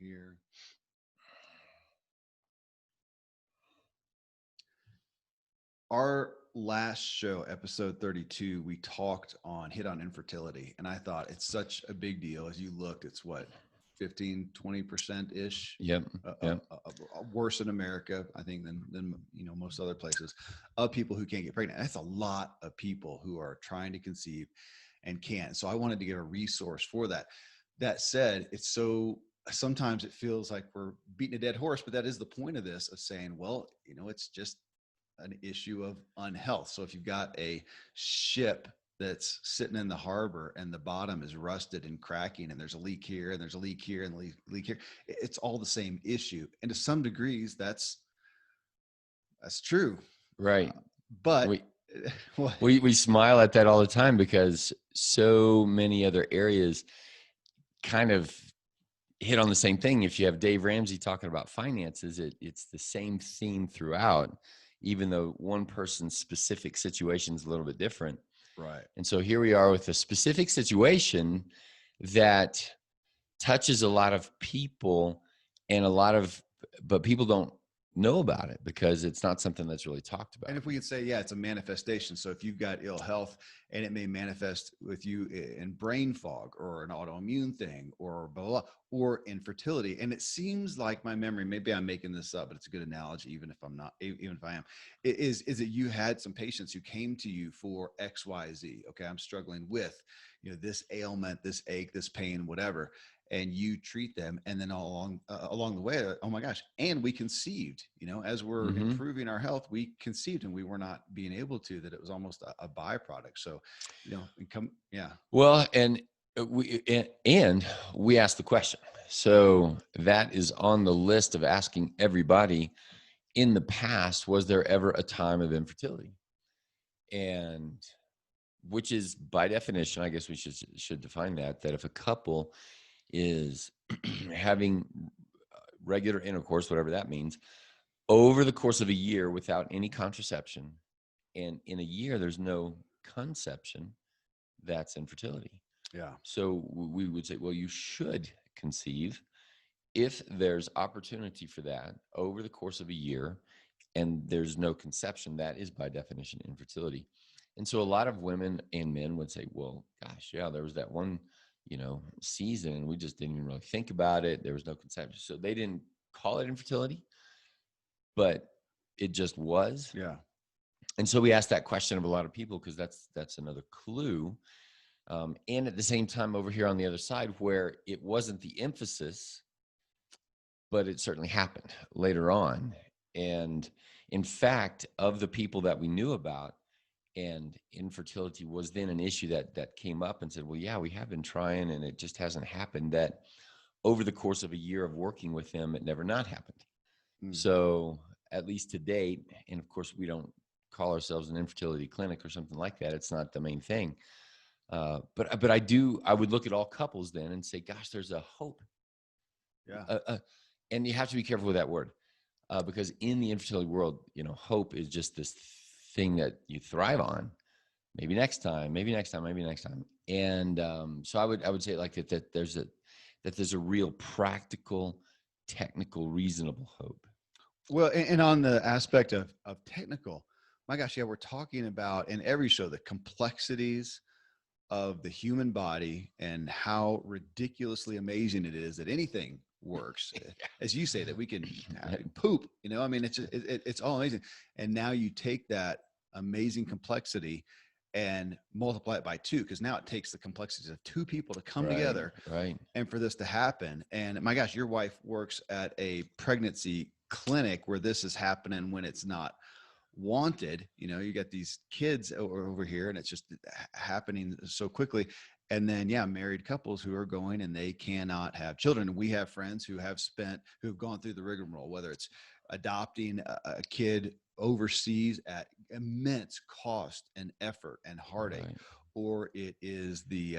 here. Our last show, episode 32, we hit on infertility. And I thought it's such a big deal. As you looked, it's what, 15, 20% ish. Yep. Worse in America, I think, than most other places, of people who can't get pregnant. That's a lot of people who are trying to conceive and can't. So I wanted to give a resource for that. That said, sometimes it feels like we're beating a dead horse, but that is the point of this, of saying, well, it's just an issue of unhealth. So if you've got a ship that's sitting in the harbor and the bottom is rusted and cracking, and there's a leak here and there's a leak here and leak here, it's all the same issue. And to some degrees, that's true. Right. But we smile at that all the time because so many other areas kind of hit on the same thing. If you have Dave Ramsey talking about finances, it's the same theme throughout, even though one person's specific situation is a little bit different. Right. And so here we are with a specific situation that touches a lot of people, but people don't know about it because it's not something that's really talked about. And if we could say, it's a manifestation. So if you've got ill health and it may manifest with you in brain fog or an autoimmune thing or blah, blah, or infertility. And it seems like my memory, maybe I'm making this up, but it's a good analogy, even if I'm not, even if I am, is that you had some patients who came to you for XYZ. Okay. I'm struggling with, this ailment, this ache, this pain, whatever. And you treat them, and then along the way, oh my gosh, and we conceived, as we're improving our health, we conceived, and we were not being able to, that it was almost a byproduct. So, Well, and we asked the question. So that is on the list of asking everybody in the past, was there ever a time of infertility? And which is, by definition, I guess we should define that if a couple is having regular intercourse, whatever that means, over the course of a year without any contraception, and in a year there's no conception, that's infertility. Yeah. So we would say, well, you should conceive if there's opportunity for that over the course of a year and there's no conception. That is by definition infertility. And so a lot of women and men would say, well, gosh, yeah, there was that one season, and we just didn't even really think about it. There was no conception. So they didn't call it infertility, but it just was. Yeah. And so we asked that question of a lot of people because that's another clue. And at the same time, over here on the other side, where it wasn't the emphasis, but it certainly happened later on. And in fact, of the people that we knew about, and infertility was then an issue that came up and said, well, yeah, we have been trying and it just hasn't happened, that over the course of a year of working with them, it never not happened. So at least to date, and of course we don't call ourselves an infertility clinic or something like that. It's not the main thing. But I would look at all couples then and say, gosh, there's a hope. Yeah. And you have to be careful with that word because in the infertility world, hope is just this thing that you thrive on. Maybe next time. And so I would say like that there's a real practical, technical, reasonable hope. Well, and on the aspect of technical, my gosh, yeah, we're talking about in every show the complexities of the human body and how ridiculously amazing it is that anything works. As you say, that we can poop, I mean, it's all amazing. And now you take that amazing complexity and multiply it by 2, because now it takes the complexities of 2 people to come together, right, and for this to happen. And my gosh, your wife works at a pregnancy clinic where this is happening when it's not wanted. You got these kids over here and it's just happening so quickly. And then, married couples who are going and they cannot have children. We have friends who've gone through the rigmarole, whether it's adopting a kid overseas at immense cost and effort and heartache, right, or it is the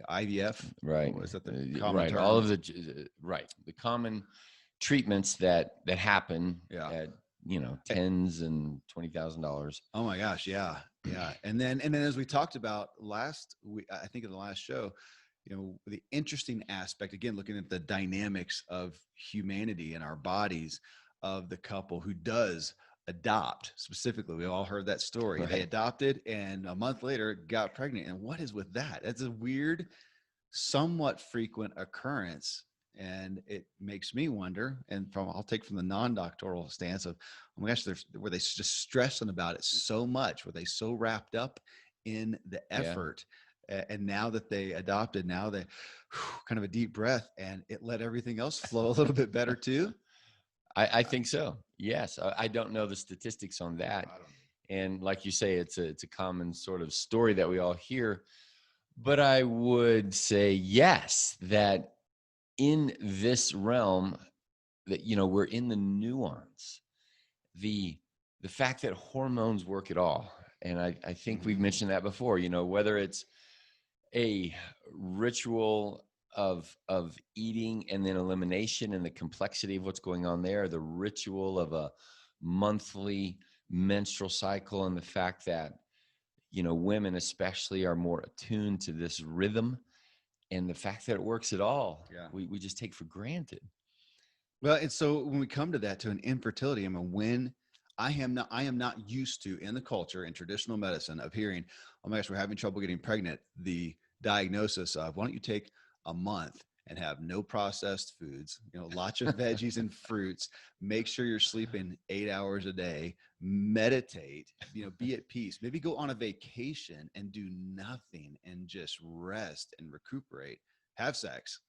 IVF. Right. Is that the common right. term? All of the common treatments that happen at tens and $20,000. Oh my gosh. Yeah. And then as we talked about I think in the last show, the interesting aspect, again, looking at the dynamics of humanity and our bodies, of the couple who does adopt. Specifically, we all heard that story. They Right. adopted and a month later got pregnant. And what is with that? That's a weird, somewhat frequent occurrence. And it makes me wonder, and I'll take from the non-doctoral stance of, oh my gosh, were they just stressing about it so much? Were they so wrapped up in the Yeah. effort? And now that they adopted, now they kind of a deep breath, and it let everything else flow a little bit better too. I think so. Yes. I don't know the statistics on that. And like you say, it's a common sort of story that we all hear. But I would say yes, that in this realm, that we're in the nuance, the fact that hormones work at all. And I think we've mentioned that before, whether it's a ritual of eating and then elimination and the complexity of what's going on there, the ritual of a monthly menstrual cycle, and the fact that women especially are more attuned to this rhythm, and the fact that it works at all, Yeah. we just take for granted. Well, and so when we come to that, to an infertility, I mean, when I am not used to, in the culture, in traditional medicine, of hearing, oh my gosh, we're having trouble getting pregnant. The diagnosis of, why don't you take a month and have no processed foods, lots of veggies and fruits, make sure you're sleeping 8 hours a day, meditate, be at peace, maybe go on a vacation and do nothing and just rest and recuperate, have sex,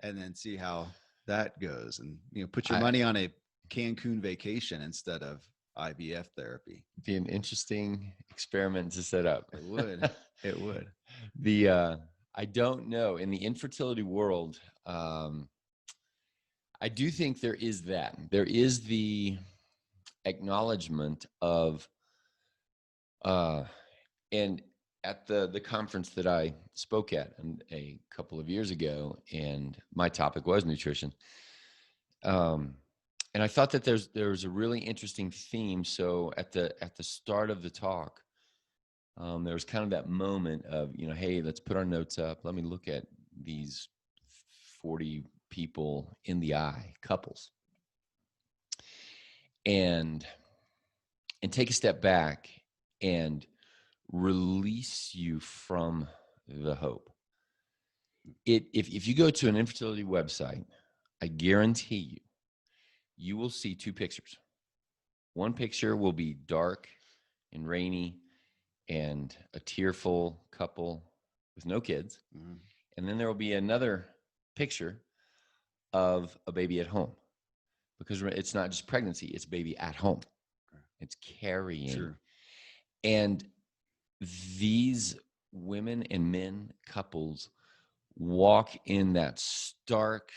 and then see how that goes, and put your I money on a Cancun vacation instead of IVF therapy. Be an interesting experiment to set up. It would. It would. I don't know, in the infertility world, I do think there is the acknowledgement of, and at the conference that I spoke at a couple of years ago, and my topic was nutrition. And I thought that there's a really interesting theme. So at the start of the talk, there was kind of that moment of, hey, let's put our notes up. Let me look at these 40 people in the eye, couples, and take a step back and release you from the hope. If you go to an infertility website, I guarantee you will see two pictures. One picture will be dark and rainy and a tearful couple with no kids. Mhm. And then there will be another picture of a baby at home, because it's not just pregnancy, it's baby at home. It's carrying. Sure. And these women and men couples walk in that stark,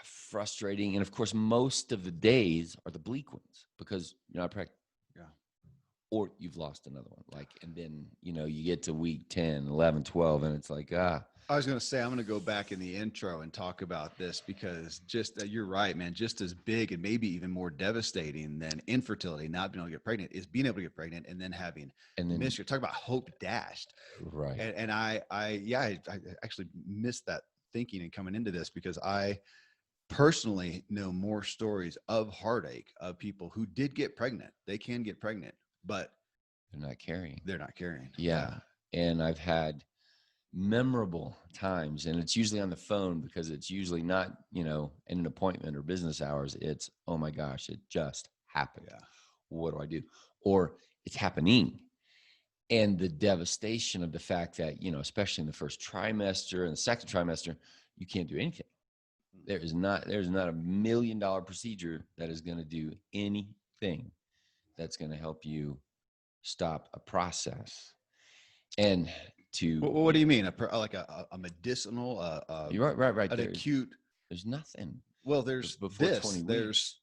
frustrating, and of course most of the days are the bleak ones, because you're not pregnant. Yeah. Or you've lost another one, and then you get to week 10, 11, 12, and it's like, I was going to say, I'm going to go back in the intro and talk about this, because just you're right, man. Just as big and maybe even more devastating than infertility, not being able to get pregnant, is being able to get pregnant and then having miscarriage. Talk about hope dashed. Right. And I actually missed that thinking and coming into this, because I personally know more stories of heartache of people who did get pregnant. They can get pregnant, but They're not carrying. Yeah. And I've had memorable times, and it's usually on the phone, because it's usually not, in an appointment or business hours. It's, oh my gosh, it just happened. Yeah. What do I do? Or it's happening. And the devastation of the fact that, especially in the first trimester and the second trimester, you can't do anything. There's not a $1 million procedure that is going to do anything that's going to help you stop a process. And what do you mean? Like a medicinal, you're right. an acute? There's nothing. Well, there's before this. 20 weeks. There's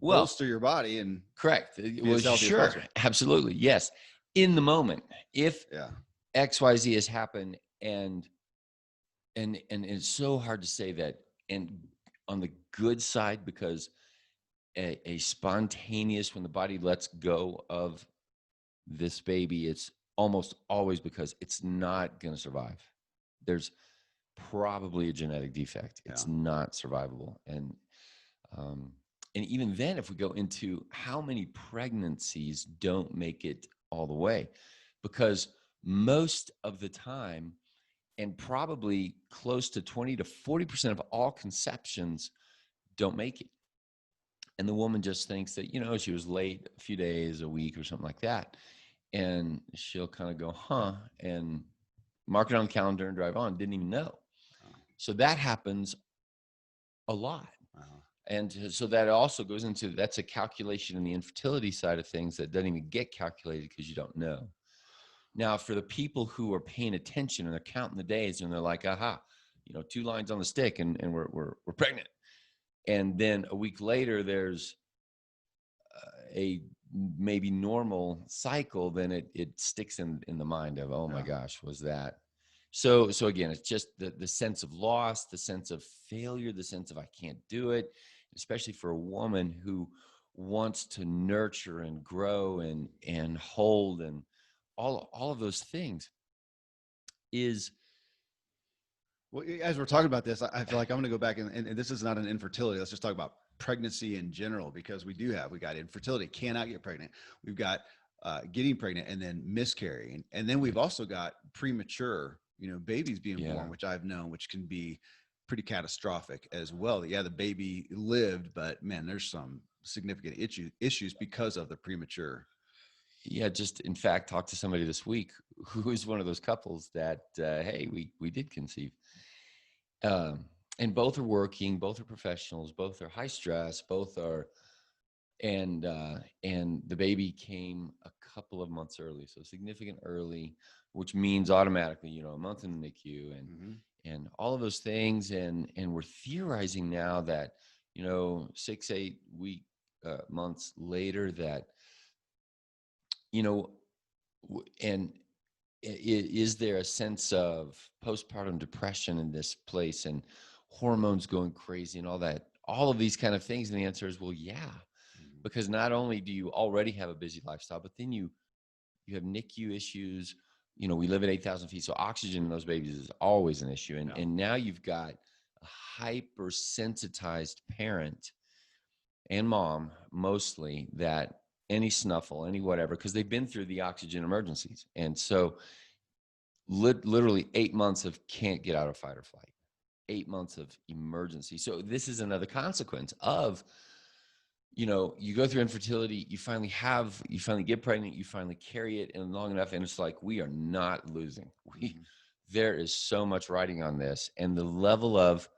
Well, bolster your body and correct. Well, as healthy as sure, possible. absolutely, yes. In the moment, if Yeah. XYZ has happened, and it's so hard to say that. And on the good side, because a spontaneous, when the body lets go of this baby, it's almost always because it's not going to survive. There's probably a genetic defect. It's not survivable. And even then, if we go into how many pregnancies don't make it all the way, because most of the time, and probably close to 20 to 40% of all conceptions don't make it. And the woman just thinks that, she was late a few days, a week or something like that. And she'll kind of go, and mark it on the calendar and drive on. Didn't even know. So that happens a lot. And so that also goes into, that's a calculation in the infertility side of things that doesn't even get calculated because you don't know. Now, for the people who are paying attention and they're counting the days and they're like, 2 lines on the stick and we're pregnant. And then a week later, there's a maybe normal cycle, then it sticks in the mind of, oh my gosh, was that? So again, it's just the sense of loss, the sense of failure, the sense of I can't do it, especially for a woman who wants to nurture and grow and hold and all of those things is. Well, as we're talking about this, I feel like I'm going to go back and this is not an infertility. Let's just talk about pregnancy in general, because we got infertility, cannot get pregnant. We've got getting pregnant and then miscarrying. And then we've also got premature, babies being born, which I've known, which can be pretty catastrophic as well. Yeah, the baby lived, but man, there's some significant issues because of the premature. Yeah, just in fact, talked to somebody this week who is one of those couples that, hey, we did conceive. And both are working, both are professionals, both are high stress, both are, and the baby came a couple of months early, so significant early, which means automatically, a month in the NICU and all of those things. And we're theorizing now that, 6-8 months later that, and is there a sense of postpartum depression in this place and hormones going crazy and all of these kind of things? And the answer is, well, yeah, because not only do you already have a busy lifestyle, but then you have NICU issues. We live at 8,000 feet, so oxygen in those babies is always an issue. And now you've got a hypersensitized parent and mom, mostly, that any snuffle, any whatever, because they've been through the oxygen emergencies. And so literally 8 months of can't get out of fight or flight, 8 months of emergency. So this is another consequence of, you go through infertility, you finally get pregnant, you finally carry it and long enough. And it's like, we are not losing. There is so much riding on this. And the level of,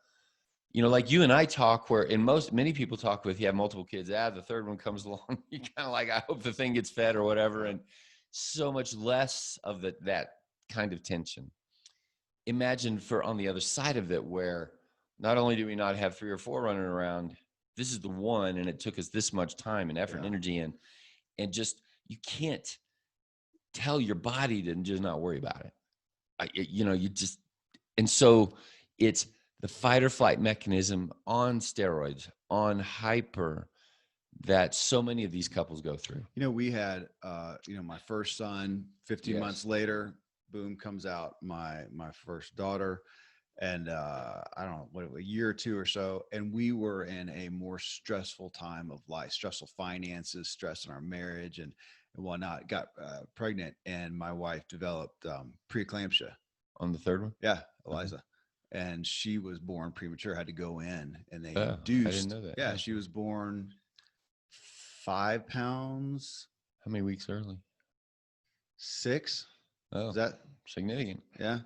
like you and I talk, where many people talk with, you have multiple kids, the third one comes along, you kind of like, I hope the thing gets fed or whatever. And so much less of that kind of tension. Imagine for on the other side of it, where not only do we not have 3 or 4 running around, this is the one, and it took us this much time and effort and energy, and just, you can't tell your body to just not worry about it. You just, and so it's the fight or flight mechanism on steroids, on hyper, that so many of these couples go through. We had, my first son, 15 months later, boom, comes out my first daughter. And I don't know, a year or 2 or so. And we were in a more stressful time of life, stressful finances, stress in our marriage and whatnot. Got pregnant, and my wife developed preeclampsia. On the third one? Yeah, Eliza. And she was born premature, had to go in, and they induced. I didn't know that. Yeah, she was born 5 pounds. How many weeks early? 6. Oh, is that significant? Yeah.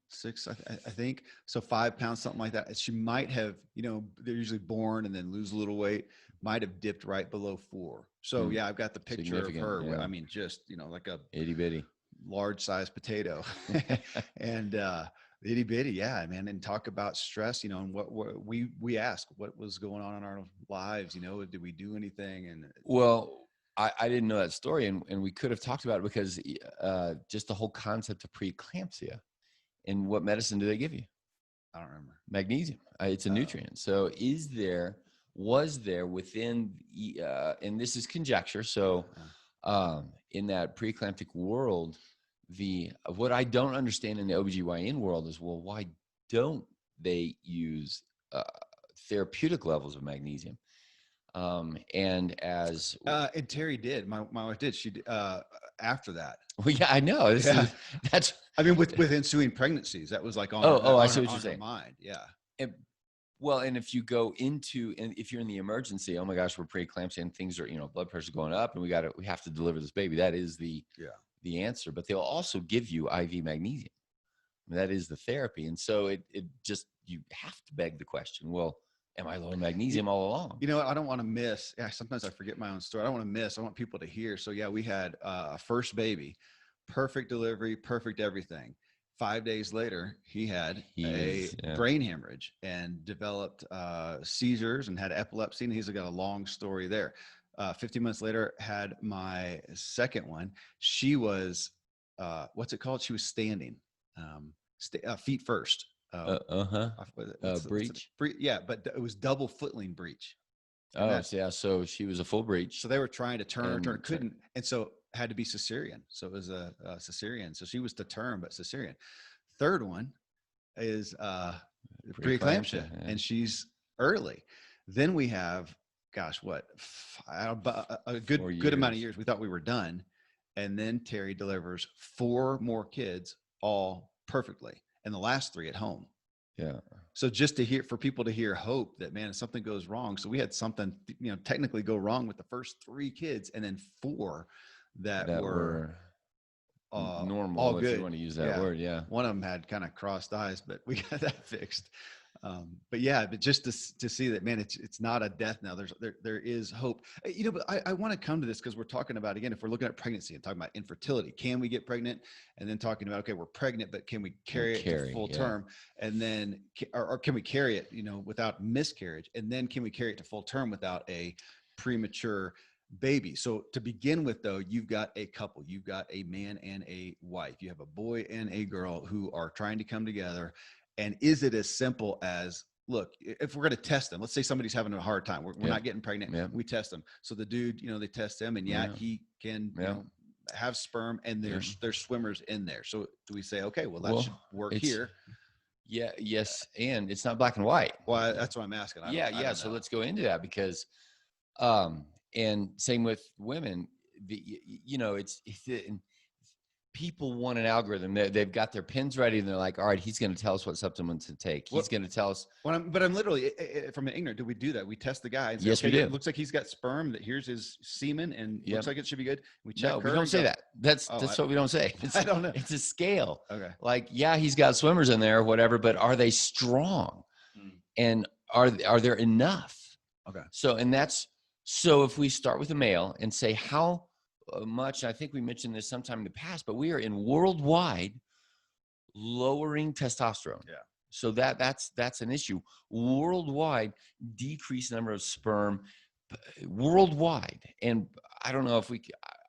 6, I think. So 5 pounds, something like that. She might have, they're usually born and then lose a little weight, might have dipped right below 4. So yeah, I've got the picture of her. Yeah. I mean, just, like a itty bitty, large size potato and itty bitty. Yeah, man. And talk about stress, and what we asked what was going on in our lives, did we do anything? And well, I didn't know that story, and we could have talked about it, because just the whole concept of preeclampsia. And what medicine do they give you? I don't remember. Magnesium. It's a nutrient. So was there within, and this is conjecture, so in that preeclamptic world, what I don't understand in the OBGYN world is, well, why don't they use therapeutic levels of magnesium? And Terry did. My wife did. She did, after that. well, yeah, I know. That's. I mean, with ensuing pregnancies, that was like on I see what you're on her saying. mind. Yeah. Well, and if you go into, and if you're in the emergency, oh my gosh, we're preeclampsia and things are, blood pressure's going up and we have to deliver this baby. That is the answer. But they'll also give you IV magnesium. That is the therapy. And so it just, you have to beg the question, well, am I low in magnesium all along? I don't want to miss. Yeah, sometimes I forget my own story. I don't want to miss. I want people to hear. So yeah, we had a first baby, perfect delivery, perfect everything. 5 days later, he had a brain hemorrhage and developed seizures and had epilepsy. And he's got a long story there. 15 months later, had my second one. She was, what's it called? She was standing, feet first. Breech. Yeah, but it was double footling breech. So she was a full breech. So they were trying to turn, couldn't. And so had to be cesarean. So it was a cesarean. So she was to term, but cesarean. Third one is preeclampsia, and she's early. Then we have, gosh, a good amount of years. We thought we were done. And then Terry delivers 4 more kids, all perfectly. And the last 3 at home. Yeah. So just for people to hear hope that, man, if something goes wrong. So we had something, technically go wrong with the first 3 kids, and then 4 that were normal, all good. If you want to use that word. Yeah. One of them had kind of crossed eyes, but we got that fixed. But just to see that, man, it's not a death now. There is hope. But I want to come to this because we're talking about, again, if we're looking at pregnancy and talking about infertility, can we get pregnant? And then talking about, okay, we're pregnant, but can we carry it to full term? And then, or can we carry it, without miscarriage? And then can we carry it to full term without a premature baby? So to begin with, though, you've got a couple, you've got a man and a wife, you have a boy and a girl who are trying to come together. And is it as simple as, look, if we're going to test them, let's say somebody's having a hard time, we're not getting pregnant, we test them. So the dude, they test him, and he can have sperm, and there's swimmers in there. So do we say, okay, well, that should work here? Yeah. Yes. And it's not black and white. Well, that's what I'm asking. So let's go into that because, and same with women, people want an algorithm. They've got their pins ready, and they're like, all right, he's going to tell us what supplements to take. He's going to tell us. But I'm literally, from an ignorant, do we do that? We test the guy. And say, yes, we do. It looks like he's got sperm. That here's his semen, and looks like it should be good. We check. No, we don't say that. That's what we don't say. I don't know. It's a scale. Okay. Like, he's got swimmers in there or whatever, but are they strong? And are there enough? Okay. So if we start with a male and say how much, I think we mentioned this sometime in the past, but we are in worldwide lowering testosterone. Yeah. So that's an issue. Worldwide, decreased number of sperm worldwide. And I don't know if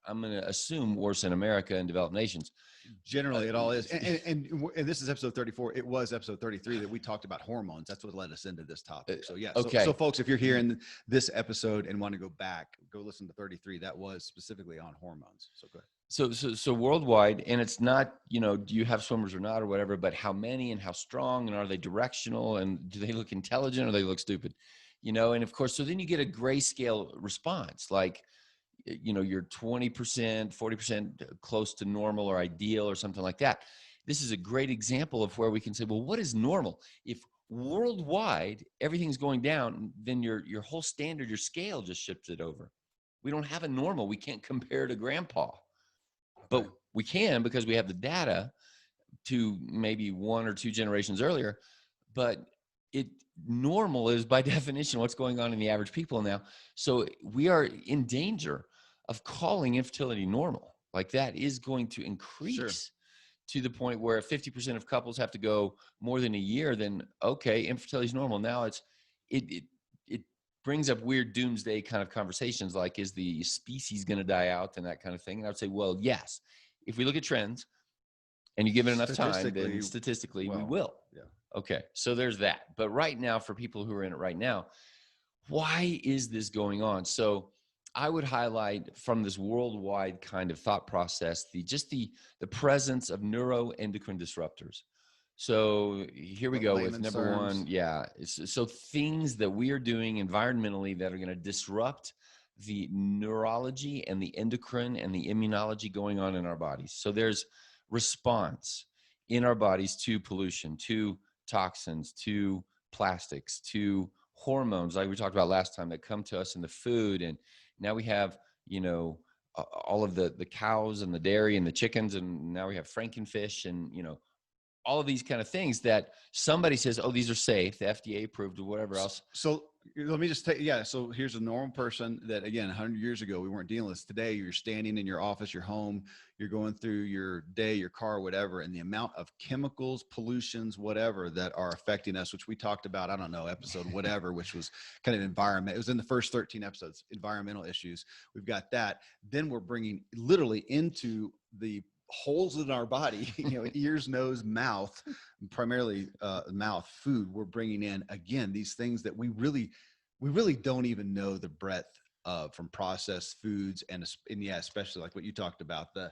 I'm going to assume worse in America and developed nations. Generally, it all is. And this is episode 34. It was episode 33 that we talked about hormones. That's what led us into this topic. So yeah. Okay. So folks, if you're hearing this episode and want to go back, go listen to 33. That was specifically on hormones. So go ahead. So worldwide, and it's not, do you have swimmers or not or whatever, but how many and how strong, and are they directional, and do they look intelligent or they look stupid? And of course, so then you get a grayscale response, like, you're 20%, 40% close to normal or ideal or something like that. This is a great example of where we can say, well, what is normal? If worldwide everything's going down, then your whole standard, your scale just shifted over. We don't have a normal. We can't compare to grandpa, but we can because we have the data to maybe 1 or 2 generations earlier. But normal is by definition what's going on in the average people now. So we are in danger of calling infertility normal. Like, that is going to increase to the point where if 50% of couples have to go more than a year, then okay, infertility is normal. Now it brings up weird doomsday kind of conversations, like, is the species going to die out and that kind of thing? And I would say, well, yes. If we look at trends and you give it enough time, then statistically we will. Yeah. Okay. So there's that. But right now, for people who are in it right now, why is this going on? So I would highlight from this worldwide kind of thought process, the presence of neuroendocrine disruptors. So here we go with Layman's number terms. one. Yeah. So things that we are doing environmentally that are going to disrupt the neurology and the endocrine and the immunology going on in our bodies. So there's response in our bodies to pollution, to toxins, to plastics, to hormones, like we talked about last time, that come to us in the food. And now we have, all of the cows and the dairy and the chickens, and now we have frankenfish and, all of these kind of things that somebody says, oh, these are safe, the FDA approved or whatever else. So let me just take, yeah. So here's a normal person that, again, 100 years ago, we weren't dealing with this. Today, you're standing in your office, your home, you're going through your day, your car, whatever, and the amount of chemicals, pollutions, whatever, that are affecting us, which we talked about, I don't know, episode whatever, which was kind of environment. It was in the first 13 episodes, environmental issues. We've got that. Then we're bringing literally into the holes in our body, ears, nose, mouth, primarily mouth, food. We're bringing in, again, these things that we really don't even know the breadth of, from processed foods. And yeah, especially like what you talked about, the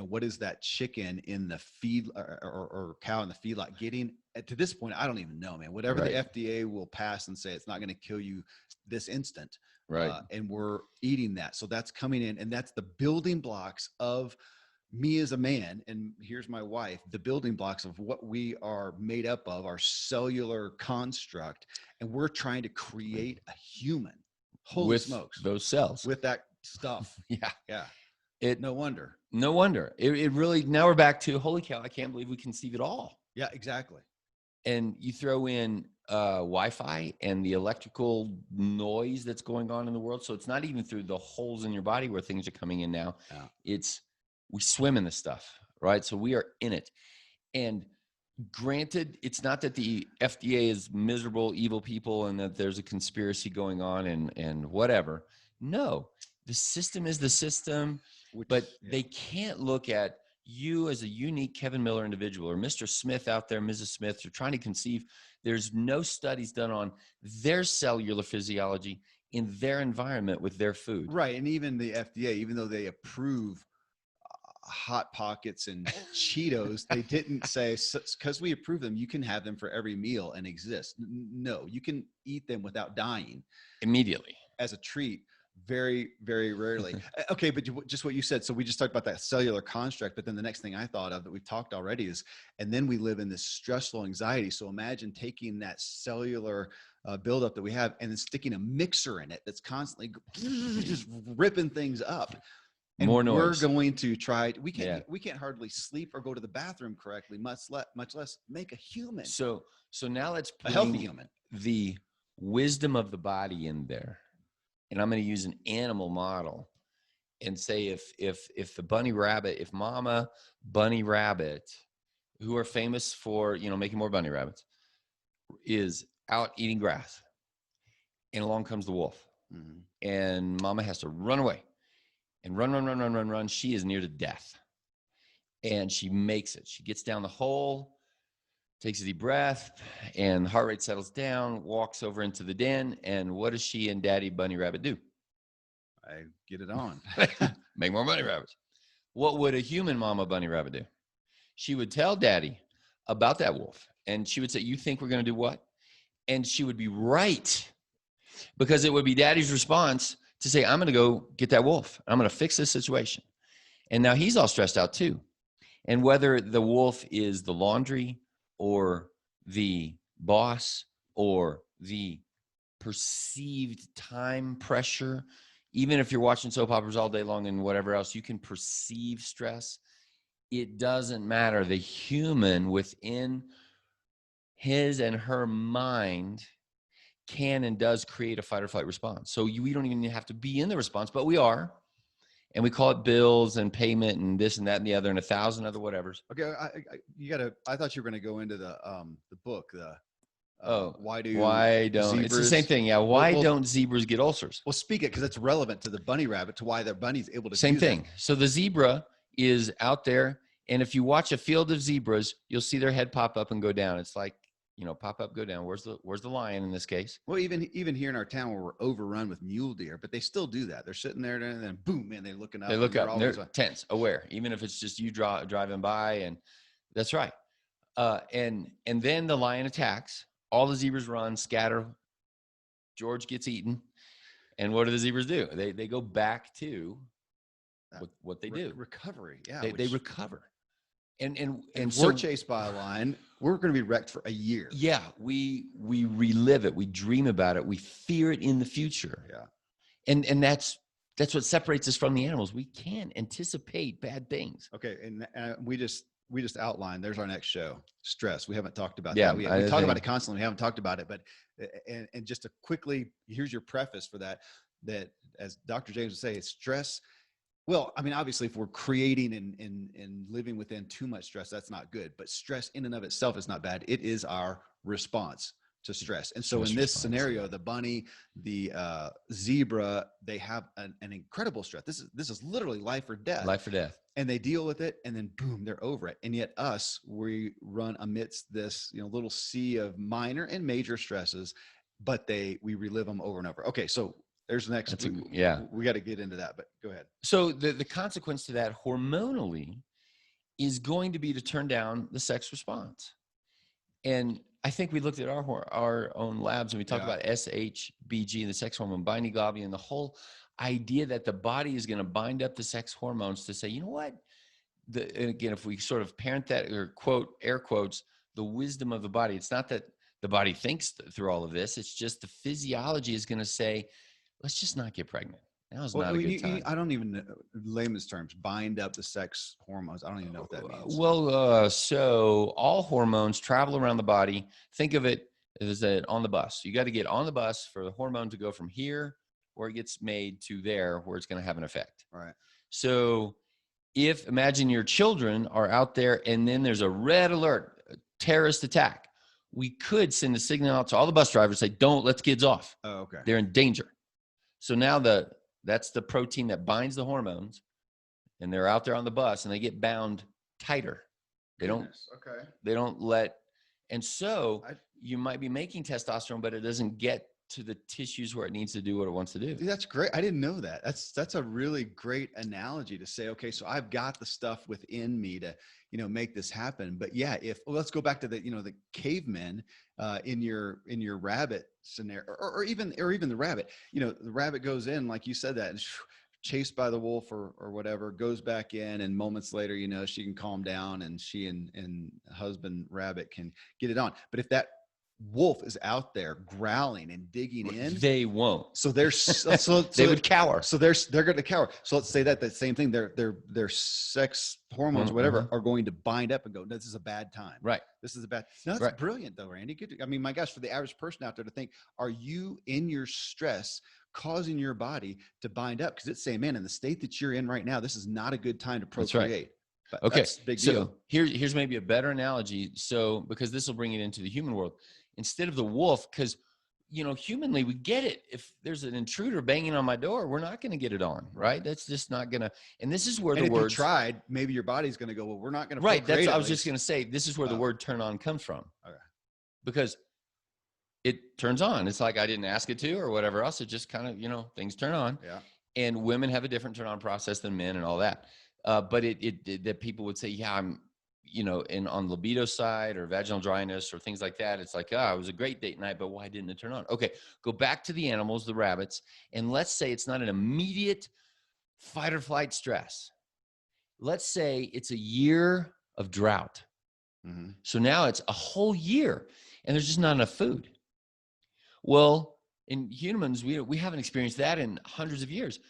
what is that chicken in the feed or cow in the feedlot getting to this point? I don't even know, man. Whatever Right. the FDA will pass and say it's not going to kill you this instant. Right. And we're eating that. So that's coming in, and that's the building blocks of me as a man, and here's my wife, the building blocks of what we are made up of, our cellular construct, and we're trying to create a human. Holy With smokes. those cells. With that stuff. Yeah. Yeah. No wonder. No wonder. It really, now we're back to, holy cow, I can't believe we conceive it all. Yeah, exactly. And you throw in Wi-Fi and the electrical noise that's going on in the world. So it's not even through the holes in your body where things are coming in now. Yeah. We swim in this stuff, right? So we are in it. And granted, it's not that the FDA is miserable, evil people and that there's a conspiracy going on and whatever. No, the system is the system, but they can't look at you as a unique Kevin Miller individual or Mr. Smith out there, Mrs. Smith, you're trying to conceive. There's no studies done on their cellular physiology in their environment with their food. Right. And even the FDA, even though they approve Hot Pockets and Cheetos, they didn't say, because we approve them, you can have them for every meal and exist. No, you can eat them without dying immediately as a treat. Very, very rarely. Okay, but just what you said. So we just talked about that cellular construct, but then the next thing I thought of that we've talked already is, and then we live in this stressful anxiety. So imagine taking that cellular buildup that we have and then sticking a mixer in it that's constantly just ripping things up. And more noise. We're going to try. We can't hardly sleep or go to the bathroom correctly, much less make a human. So now let's bring a healthy human, the wisdom of the body in there. And I'm going to use an animal model and say if the bunny rabbit, if mama bunny rabbit, who are famous for, making more bunny rabbits, is out eating grass, and along comes the wolf, and mama has to run away and run. She is near to death, and she makes it. She gets down the hole, takes a deep breath, and the heart rate settles down, walks over into the den. And what does she and daddy bunny rabbit do? I get it on. Make more bunny rabbits. What would a human mama bunny rabbit do? She would tell daddy about that wolf. And she would say, you think we're going to do what? And she would be right, because it would be daddy's response to say, I'm going to go get that wolf. I'm going to fix this situation. And now he's all stressed out too. And whether the wolf is the laundry or the boss or the perceived time pressure, even if you're watching soap operas all day long and whatever else, you can perceive stress. It doesn't matter. The human within his and her mind can and does create a fight or flight response. So we don't even have to be in the response, but we are. And we call it bills and payment and this and that and the other and 1,000 other whatevers. Okay, I thought you were going to go into the book. Why don't zebras, it's the same thing. Yeah. Why don't zebras get ulcers? Well, speak it, because it's relevant to the bunny rabbit, to why their bunny's able to same do thing. That. So the zebra is out there, and if you watch a field of zebras, you'll see their head pop up and go down. It's like, pop up, go down. Where's the lion in this case? Well, even here in our town where we're overrun with mule deer, but they still do that. They're sitting there and then boom, man, they're looking up. They look up and they're always tense, aware, even if it's just you driving by. And that's right. And then the lion attacks. All the zebras run, scatter. George gets eaten. And what do the zebras do? They go back to what they do. Recovery. Yeah. They recover. And if so we're chased by a lion, we're going to be wrecked for a year. Yeah, we relive it. We dream about it. We fear it in the future. Yeah. And that's what separates us from the animals. We can't anticipate bad things. Okay. And we just outlined, there's our next show, stress. We haven't talked about Yeah, that. We talk about it constantly. We haven't talked about it, but, and just to quickly, here's your preface for that as Dr. James would say, it's stress. Well, I mean, obviously if we're creating and living within too much stress, that's not good, but stress in and of itself is not bad. It is our response to stress. And so in this scenario, the bunny, the zebra, they have an incredible stress. This is literally life or death. Life or death. And they deal with it, and then boom, they're over it. And yet we run amidst this, little sea of minor and major stresses, but we relive them over and over. Okay, so there's the next. We got to get into that, but go ahead. So the consequence to that hormonally is going to be to turn down the sex response. And I think we looked at our own labs and we talked about SHBG, the sex hormone binding globulin, and the whole idea that the body is going to bind up the sex hormones to say, you know what? And again, if we sort of parent that, or quote, air quotes, the wisdom of the body, it's not that the body thinks through all of this. It's just the physiology is going to say, let's just not get pregnant. Now's not a good time. I don't even know, layman's terms, bind up the sex hormones. I don't even know what that means. Well, so all hormones travel around the body. Think of it as on the bus. You got to get on the bus for the hormone to go from here, where it gets made, to there, where it's going to have an effect. All right. So imagine your children are out there and then there's a red alert, a terrorist attack. We could send a signal out to all the bus drivers, say, don't let the kids off. Oh, okay. They're in danger. So now that's the protein that binds the hormones, and they're out there on the bus and they get bound tighter. They don't let, and so you might be making testosterone, but it doesn't get to the tissues where it needs to do what it wants to do. That's great. I didn't know that. That's a really great analogy to say, okay, so I've got the stuff within me to, make this happen. But yeah, let's go back to the cavemen in your rabbit scenario, or even the rabbit, the rabbit goes in, like you said, that and chased by the wolf or whatever, goes back in, and moments later, she can calm down and she and husband rabbit can get it on. But if that wolf is out there growling and digging in, they won't. So they're they would cower. So they're going to cower. So let's say that same thing. Their sex hormones, whatever, are going to bind up and go, this is a bad time. Right. This is a bad. No, that's brilliant though, Randy. Good. I mean, my gosh, for the average person out there to think, are you in your stress causing your body to bind up? Because it's saying, man, in the state that you're in right now, this is not a good time to procreate. But okay. That's a big deal. So here's maybe a better analogy. So, because this will bring it into the human world. Instead of the wolf, because, humanly, we get it. If there's an intruder banging on my door, we're not going to get it on, right? That's just not going to. And this is where the word. If you tried, maybe your body's going to go, well, we're not going to. Right. That's what I was just going to say. This is where the word turn on comes from. Okay. Because it turns on. It's like I didn't ask it to or whatever else. It just kind of, things turn on. Yeah. And women have a different turn on process than men and all that. But that people would say, yeah, I'm, on libido side or vaginal dryness or things like that. It's like, it was a great date night, but why didn't it turn on? Okay, go back to the animals, the rabbits, and let's say it's not an immediate fight or flight stress. Let's say it's a year of drought. Mm-hmm. So now it's a whole year and there's just not enough food. Well, in humans, we haven't experienced that in hundreds of years.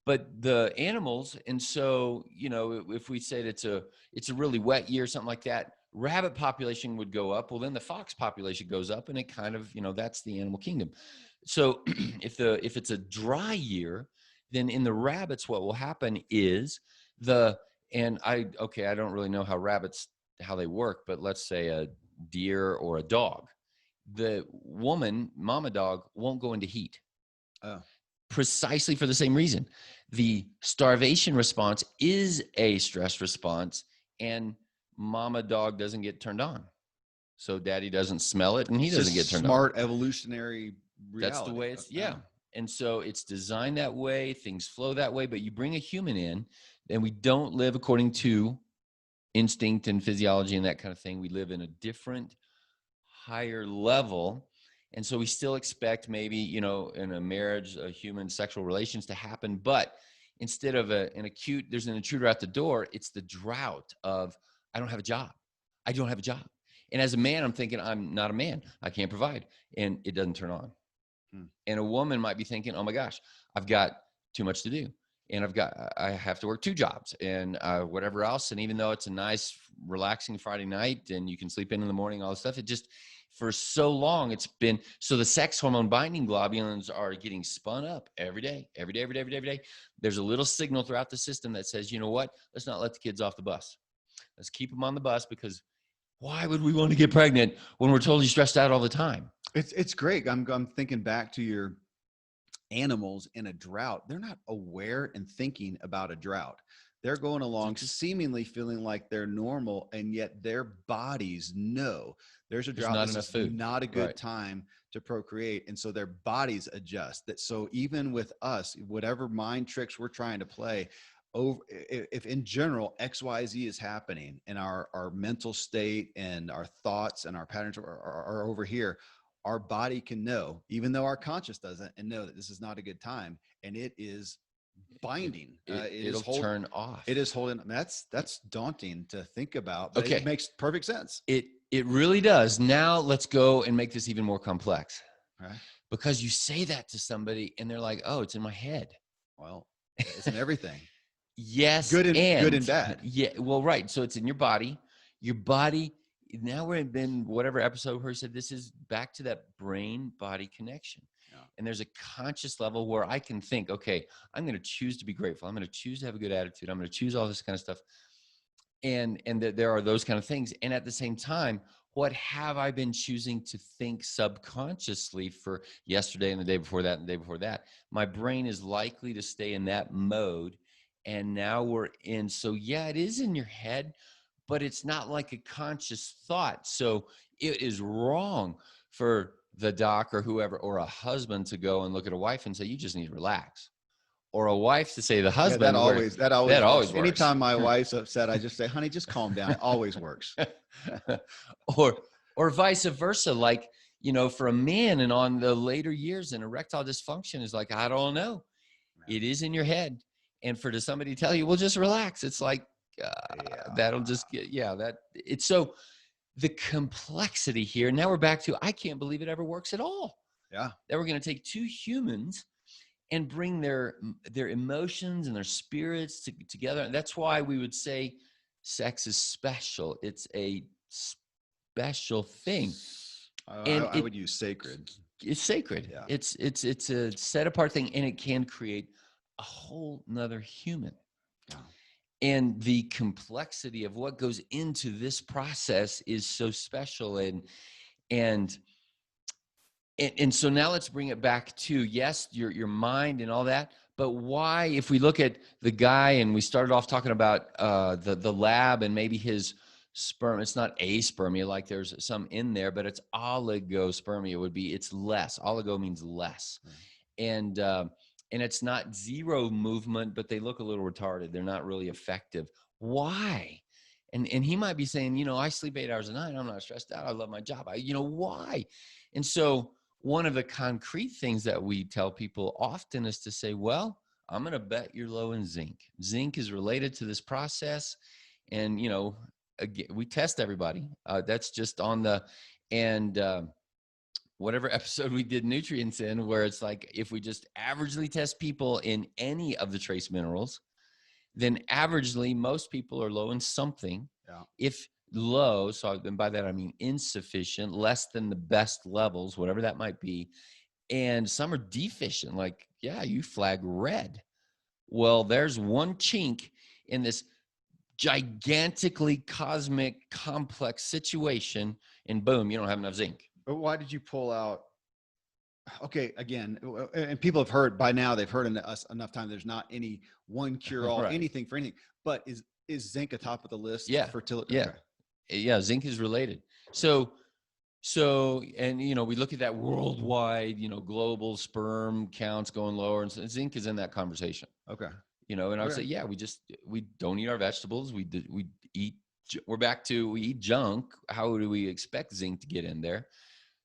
But the animals, and so, if we say that it's a really wet year, something like that, rabbit population would go up. Well, then the fox population goes up, and it kind of, that's the animal kingdom. So if it's a dry year, then in the rabbits, what will happen is I don't really know how rabbits, how they work, but let's say a deer or a dog, the woman, mama dog, won't go into heat. Oh. Precisely for the same reason. The starvation response is a stress response, and mama dog doesn't get turned on. so daddy doesn't smell it and he It's doesn't just get turned on. smart evolutionary reality. That's the way it's, yeah. And so it's designed that way. Things flow that way. But you bring a human in, and we don't live according to instinct and physiology and that kind of thing. We live in a different, higher level. And so we still expect maybe, you know, in a marriage, a human sexual relations to happen. But instead of an acute, there's an intruder at the door, it's the drought of, I don't have a job. I don't have a job. And as a man, I'm thinking, I'm not a man. I can't provide. And it doesn't turn on. And a woman might be thinking, oh my gosh, I've got too much to do. And I have to work 2 jobs and whatever else. And even though it's a nice, relaxing Friday night and you can sleep in the morning, all this stuff, it just, for so long, it's been, so the sex hormone binding globulins are getting spun up every day. There's a little signal throughout the system that says, you know what, let's not let the kids off the bus. Let's keep them on the bus, because why would we want to get pregnant when we're totally stressed out all the time? It's great. I'm thinking back to your animals in a drought. They're not aware and thinking about a drought. They're going along seemingly feeling like they're normal, and yet their bodies know there's a drought. Not this enough is food. Not a good time to procreate. And so their bodies adjust that. So even with us, whatever mind tricks we're trying to play, if in general XYZ is happening and our mental state and our thoughts and our patterns are over here, our body can know, even though our conscious doesn't, and know that this is not a good time, and it is binding. It'll turn off. It is holding. That's daunting to think about, but okay. It makes perfect sense. It really does. Now let's go and make this even more complex. Right. Because you say that to somebody and they're like, oh, it's in my head. Well, it's in everything. Yes. Good and bad. Yeah. Well, right. So it's in your body. Your body. Now we're in whatever episode where he said this is back to that brain-body connection. Yeah. And there's a conscious level where I can think, okay, I'm going to choose to be grateful. I'm going to choose to have a good attitude. I'm going to choose all this kind of stuff. And that there are those kind of things. And at the same time, what have I been choosing to think subconsciously for yesterday and the day before that and the day before that? My brain is likely to stay in that mode. And now we're in. So yeah, it is in your head, but it's not like a conscious thought. So it is wrong for the doc or whoever, or a husband to go and look at a wife and say, you just need to relax. Or a wife to say the husband. Yeah, that always works. Works. Anytime my wife's upset, I just say, honey, just calm down. It always works. or vice versa. Like, you know, for a man and on the later years, and erectile dysfunction is like, I don't know. Right. It is in your head. And for somebody to tell you, well, just relax. It's like, that'll just get, it's so the complexity here. Now we're back to, I can't believe it ever works at all. Yeah. That we're going to take 2 humans and bring their emotions and their spirits together. And that's why we would say sex is special. It's a special thing. I would use sacred. It's sacred. Yeah. It's a set apart thing, and it can create a whole nother human. Yeah. And the complexity of what goes into this process is so special. And so now let's bring it back to, yes, your mind and all that, but why, if we look at the guy and we started off talking about the lab and maybe his sperm, it's not aspermia, like there's some in there, but it's oligospermia it's less. Oligo means less. Mm-hmm. And it's not zero movement, but they look a little retarded. They're not really effective. Why? And he might be saying, you know, I sleep 8 hours a night. I'm not stressed out. I love my job. Why? And so one of the concrete things that we tell people often is to say, well, I'm going to bet you're low in zinc. Zinc is related to this process. And, you know, again, we test everybody. That's just on whatever episode we did nutrients in, where it's like, if we just averagely test people in any of the trace minerals, then averagely most people are low in something. Yeah. If low, so and by that I mean insufficient, less than the best levels, whatever that might be. And some are deficient, like, yeah, you flag red. Well, there's one chink in this gigantically cosmic complex situation, and boom, you don't have enough zinc. But why did you pull out? Okay, again, and people have heard by now, they've heard us enough time. There's not any one cure all, right, anything for anything, but is zinc atop of the list? Yeah. Fertility. Yeah. Okay. Yeah. Zinc is related. So So, and we look at that worldwide, global sperm counts going lower, and zinc is in that conversation. Okay. And I would say, yeah, we don't eat our vegetables. We eat. We eat junk. How do we expect zinc to get in there?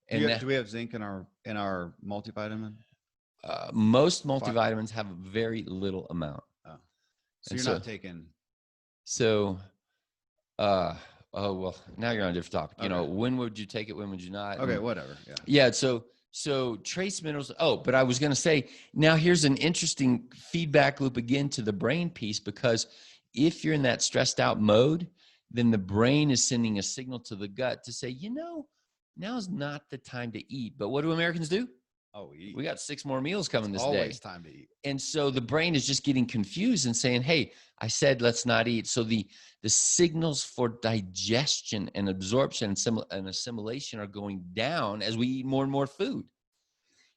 And do we have zinc in our multivitamin? Most multivitamins have a very little amount. Oh, so you're not taking. So, oh well, now you're on a different topic. Okay. When would you take it? When would you not? Okay, whatever. Yeah. Yeah. So trace minerals. Oh, but I was going to say, now here's an interesting feedback loop again to the brain piece, because if you're in that stressed out mode, then the brain is sending a signal to the gut to say, now's not the time to eat. But what do Americans do? Oh, we got 6 more meals coming this day. Always time to eat. And so the brain is just getting confused and saying, hey, I said, let's not eat. So the signals for digestion and absorption and assimilation are going down as we eat more and more food.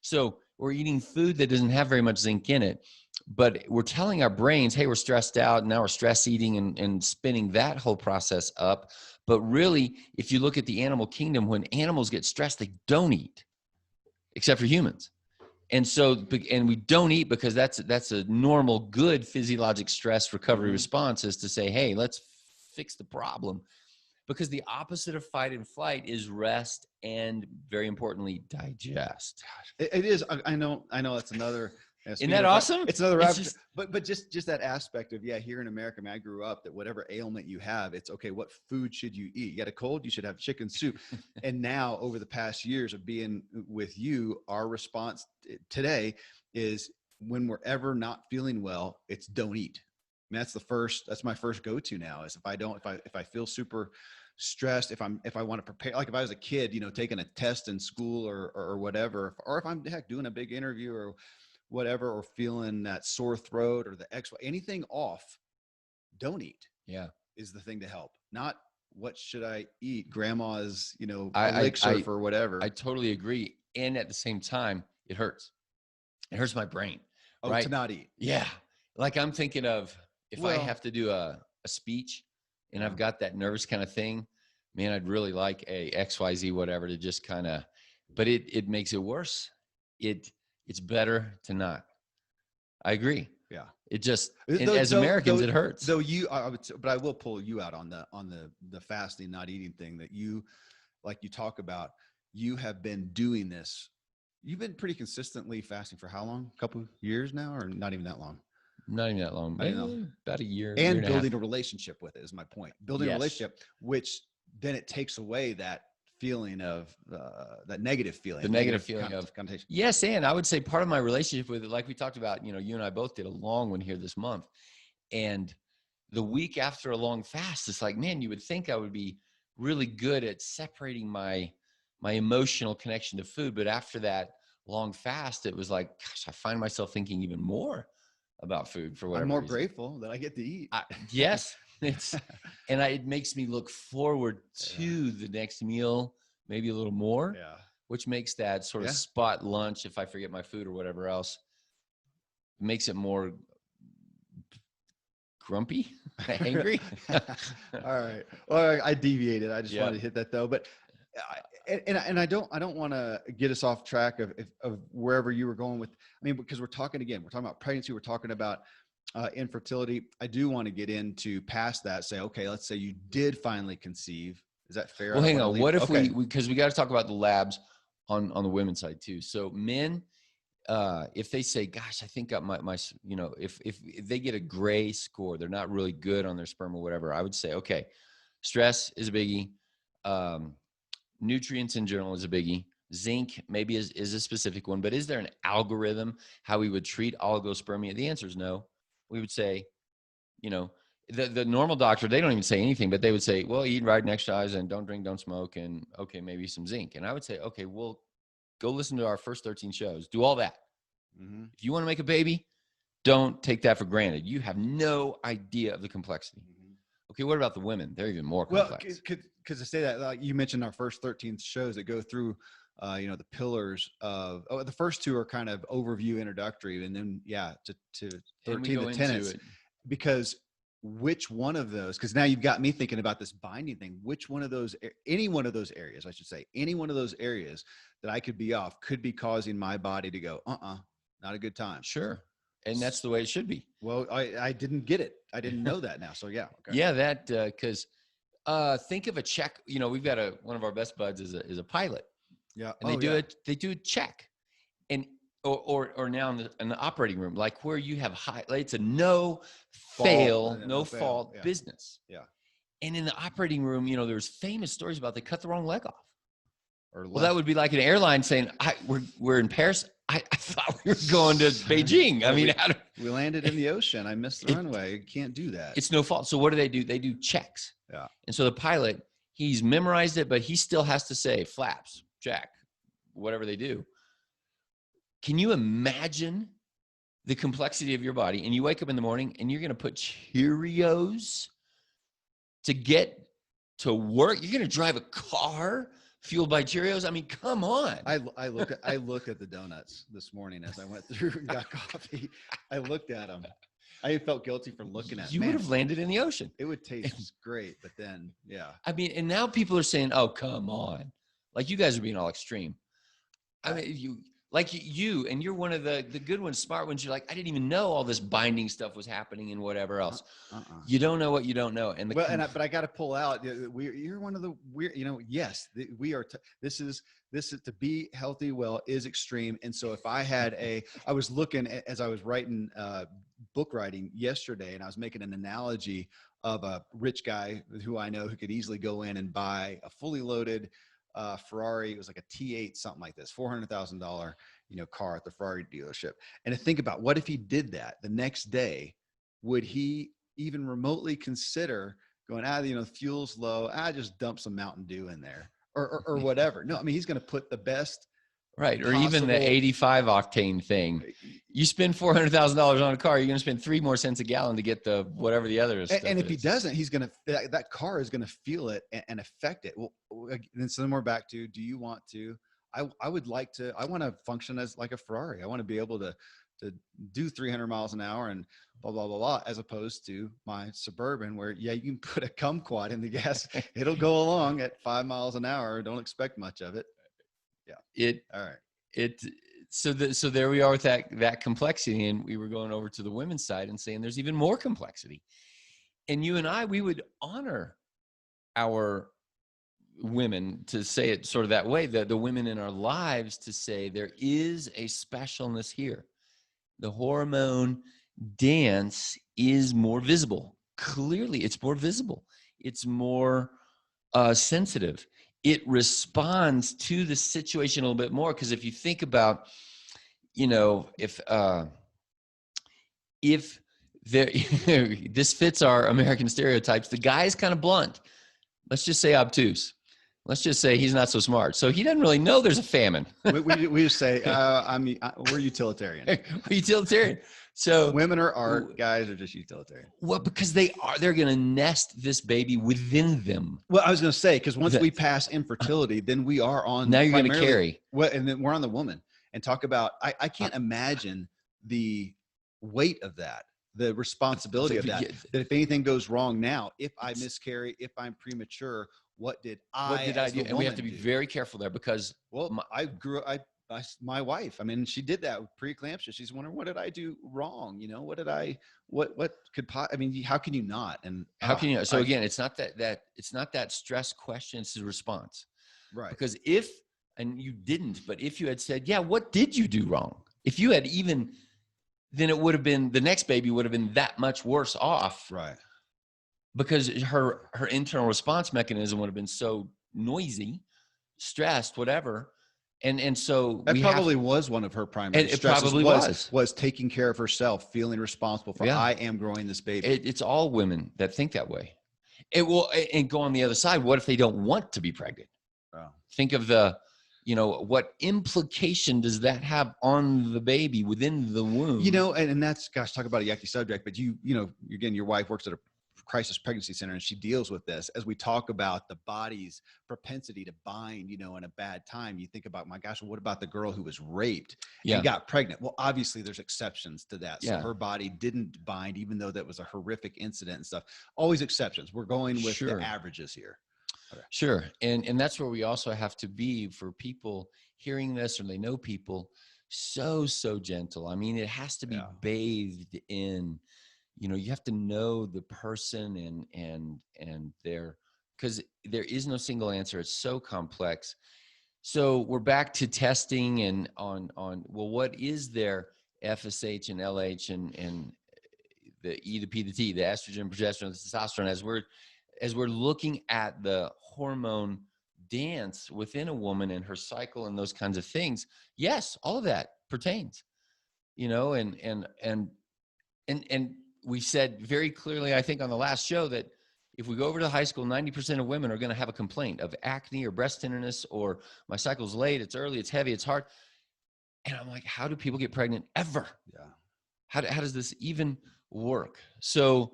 So we're eating food that doesn't have very much zinc in it, but we're telling our brains, hey, we're stressed out. And now we're stress eating and spinning that whole process up. But really, if you look at the animal kingdom, when animals get stressed, they don't eat, except for humans. And so, and we don't eat because that's a normal, good physiologic stress recovery response, is to say, hey, let's fix the problem. Because the opposite of fight and flight is rest and, very importantly, digest. It is. I know that's another. Isn't that awesome? It's another but just that aspect of, here in America, I grew up that whatever ailment you have, it's okay. What food should you eat? You got a cold, you should have chicken soup. And now, over the past years of being with you, our response today is, when we're ever not feeling well, it's don't eat. I mean, that's my first go-to now, is if I feel super stressed, if I want to prepare, like if I was a kid, taking a test in school or whatever, or if I'm doing a big interview or whatever, or feeling that sore throat or anything off, don't eat. Yeah. Is the thing to help. Not what should I eat? Grandma's, elixir for whatever. I totally agree. And at the same time, it hurts. It hurts my brain. Right? To not eat. Yeah. Like I'm thinking of, if I have to do a speech and I've got that nervous kind of thing, man, I'd really like a XYZ, whatever, to just kind of, but it makes it worse. It's better to not. I agree. Yeah. It just, as Americans, it hurts. Though but I will pull you out on the fasting, not eating thing that you talk about. You have been doing this. You've been pretty consistently fasting for how long? A couple years now, or not even that long? Not even that long. Maybe about a year. And building a relationship with it is my point. Building a relationship, which then it takes away that feeling of that negative feeling. The negative feeling of connotation. Yes, and I would say part of my relationship with it, like we talked about, you and I both did a long one here this month. And the week after a long fast, it's like, man, you would think I would be really good at separating my emotional connection to food. But after that long fast, it was like, gosh, I find myself thinking even more about food for whatever I'm more reason. Grateful that I get to eat. Yes. It makes me look forward to the next meal, maybe a little more, which makes that sort of spot lunch, if I forget my food or whatever else, makes it more grumpy, angry. All right. Well, I deviated. I just wanted to hit that though, but I don't want to get us off track of wherever you were going with. I mean, because we're talking about pregnancy, we're talking about infertility. I do want to get into past that. Say, okay, let's say you did finally conceive. Is that fair? Well, hang on. What if because we got to talk about the labs on the women's side too. So men, if they say, gosh, I think my if they get a gray score, they're not really good on their sperm or whatever, I would say, okay, stress is a biggie. Nutrients in general is a biggie. Zinc maybe is a specific one, but is there an algorithm how we would treat oligospermia? The answer is no. We would say, the normal doctor, they don't even say anything, but they would say, well, eat right and exercise and don't drink, don't smoke, and okay, maybe some zinc. And I would say, okay, well, go listen to our first 13 shows. Do all that. Mm-hmm. If you want to make a baby, don't take that for granted. You have no idea of the complexity. Mm-hmm. Okay, what about the women? They're even more complex. Well, because to say that, like you mentioned our first 13 shows that go through, the pillars of, the first 2 are kind of overview introductory, and then to 13, the tenets, because which one of those, because now you've got me thinking about this binding thing, which one of those, any one of those areas, I should say, any one of those areas that I could be off could be causing my body to go, not a good time. Sure. And that's the way it should be. Well, I didn't get it. I didn't know that now. So yeah. Okay. Yeah, that, because think of a check. You know, we've got one of our best buds is a pilot. Yeah. And they do a check. And or now in the operating room, like where you have it's a no fault business. Yeah. And in the operating room, you know, there's famous stories about they cut the wrong leg off. Well, that would be like an airline saying, we're in Paris. I thought we were going to Beijing. I mean, we landed in the ocean. I missed the runway. You can't do that. It's no fault. So what do? They do checks. Yeah. And so the pilot, he's memorized it, but he still has to say flaps, jack, whatever they do. Can you imagine the complexity of your body? And you wake up in the morning and you're going to put Cheerios to get to work. You're going to drive a car fueled by Cheerios. I mean, come on. I looked at the donuts this morning as I went through and got coffee. I looked at them. I felt guilty for looking at them. You would have landed in the ocean. It would taste great, but then, yeah. I mean, and now people are saying, oh, come on. Like you guys are being all extreme. I mean, you, and you're one of the good ones, smart ones. You're like, I didn't even know all this binding stuff was happening and whatever else. You don't know what you don't know. And but I got to pull out. You're one of the weird. You know, yes, we are. This is to be healthy. Well, is extreme. And so if I had I was looking as I was writing book writing yesterday, and I was making an analogy of a rich guy who I know who could easily go in and buy a fully loaded Ferrari. It was like a T8, something like this, $400,000, car at the Ferrari dealership. And to think about, what if he did that the next day? Would he even remotely consider going, fuel's low, just dump some Mountain Dew in there or whatever? No, I mean, he's going to put the best. Right. Or even the 85 octane thing. You spend $400,000 on a car, you're going to spend 3 more cents a gallon to get the whatever the other is. And if he doesn't, he's going to, that car is going to feel it and affect it. Well, then so then we're back to, do you want to, I want to function as like a Ferrari. I want to be able to do 300 miles an hour and blah, blah, blah, blah, as opposed to my Suburban where, you can put a kumquat in the gas. It'll go along at 5 miles an hour. Don't expect much of it. Yeah. All right. So there we are with that complexity. And we were going over to the women's side and saying there's even more complexity. And you and I, we would honor our women, to say it sort of that way, the women in our lives, to say there is a specialness here. The hormone dance is more visible. Clearly, it's more visible. It's more sensitive. It responds to the situation a little bit more. Because if you think about, if there, this fits our American stereotypes, the guy is kind of blunt. Let's just say obtuse. Let's just say he's not so smart. So he doesn't really know there's a famine. we just say, we're utilitarian. We're utilitarian. So women are art, guys are just utilitarian. Well, because they're going to nest this baby within them. Well, I was going to say, because once we pass infertility, then we are on. Now you're going to carry. And then we're on the woman, and talk about, I can't imagine the weight of that, the responsibility of that if anything goes wrong now, if I miscarry, if I'm premature, what did I do? And we have to be very careful there, because my wife, I mean, she did that with preeclampsia. She's wondering, what did I do wrong? What could how can you not? And how can you? So again, it's not that stress question. It's a response, right? Because and you didn't, but if you had said, yeah, what did you do wrong? If you had then it would have been, the next baby would have been that much worse off. Right. Because her internal response mechanism would have been so noisy, stressed, whatever. And so that probably was one of her primary stresses. It probably was taking care of herself, feeling responsible for, I am growing this baby. It's all women that think that way. It will, and go on the other side. What if they don't want to be pregnant? Oh. Think of what implication does that have on the baby within the womb? And that's, gosh, talk about a yucky subject, but again, your wife works at a crisis pregnancy center, and she deals with this. As we talk about the body's propensity to bind, you know, in a bad time, you think about, my gosh, what about the girl who was raped and got pregnant? Well, obviously there's exceptions to that. So her body didn't bind, even though that was a horrific incident and stuff. Always exceptions. We're going with the averages here. Okay. Sure. And that's where we also have to be for people hearing this, or they know people, so gentle. I mean, it has to be bathed in, you know, you have to know the person and their, because there is no single answer. It's so complex. So we're back to testing and on, well, what is their FSH and LH and the E, the P, the T, the estrogen, progesterone, the testosterone, as we're looking at the hormone dance within a woman and her cycle and those kinds of things. Yes, all of that pertains, you know, and we said very clearly, I think on the last show, that if we go over to high school, 90% of women are going to have a complaint of acne or breast tenderness, or my cycle's late, it's early, it's heavy, it's hard. And I'm like, how do people get pregnant ever? Yeah. How does this even work? So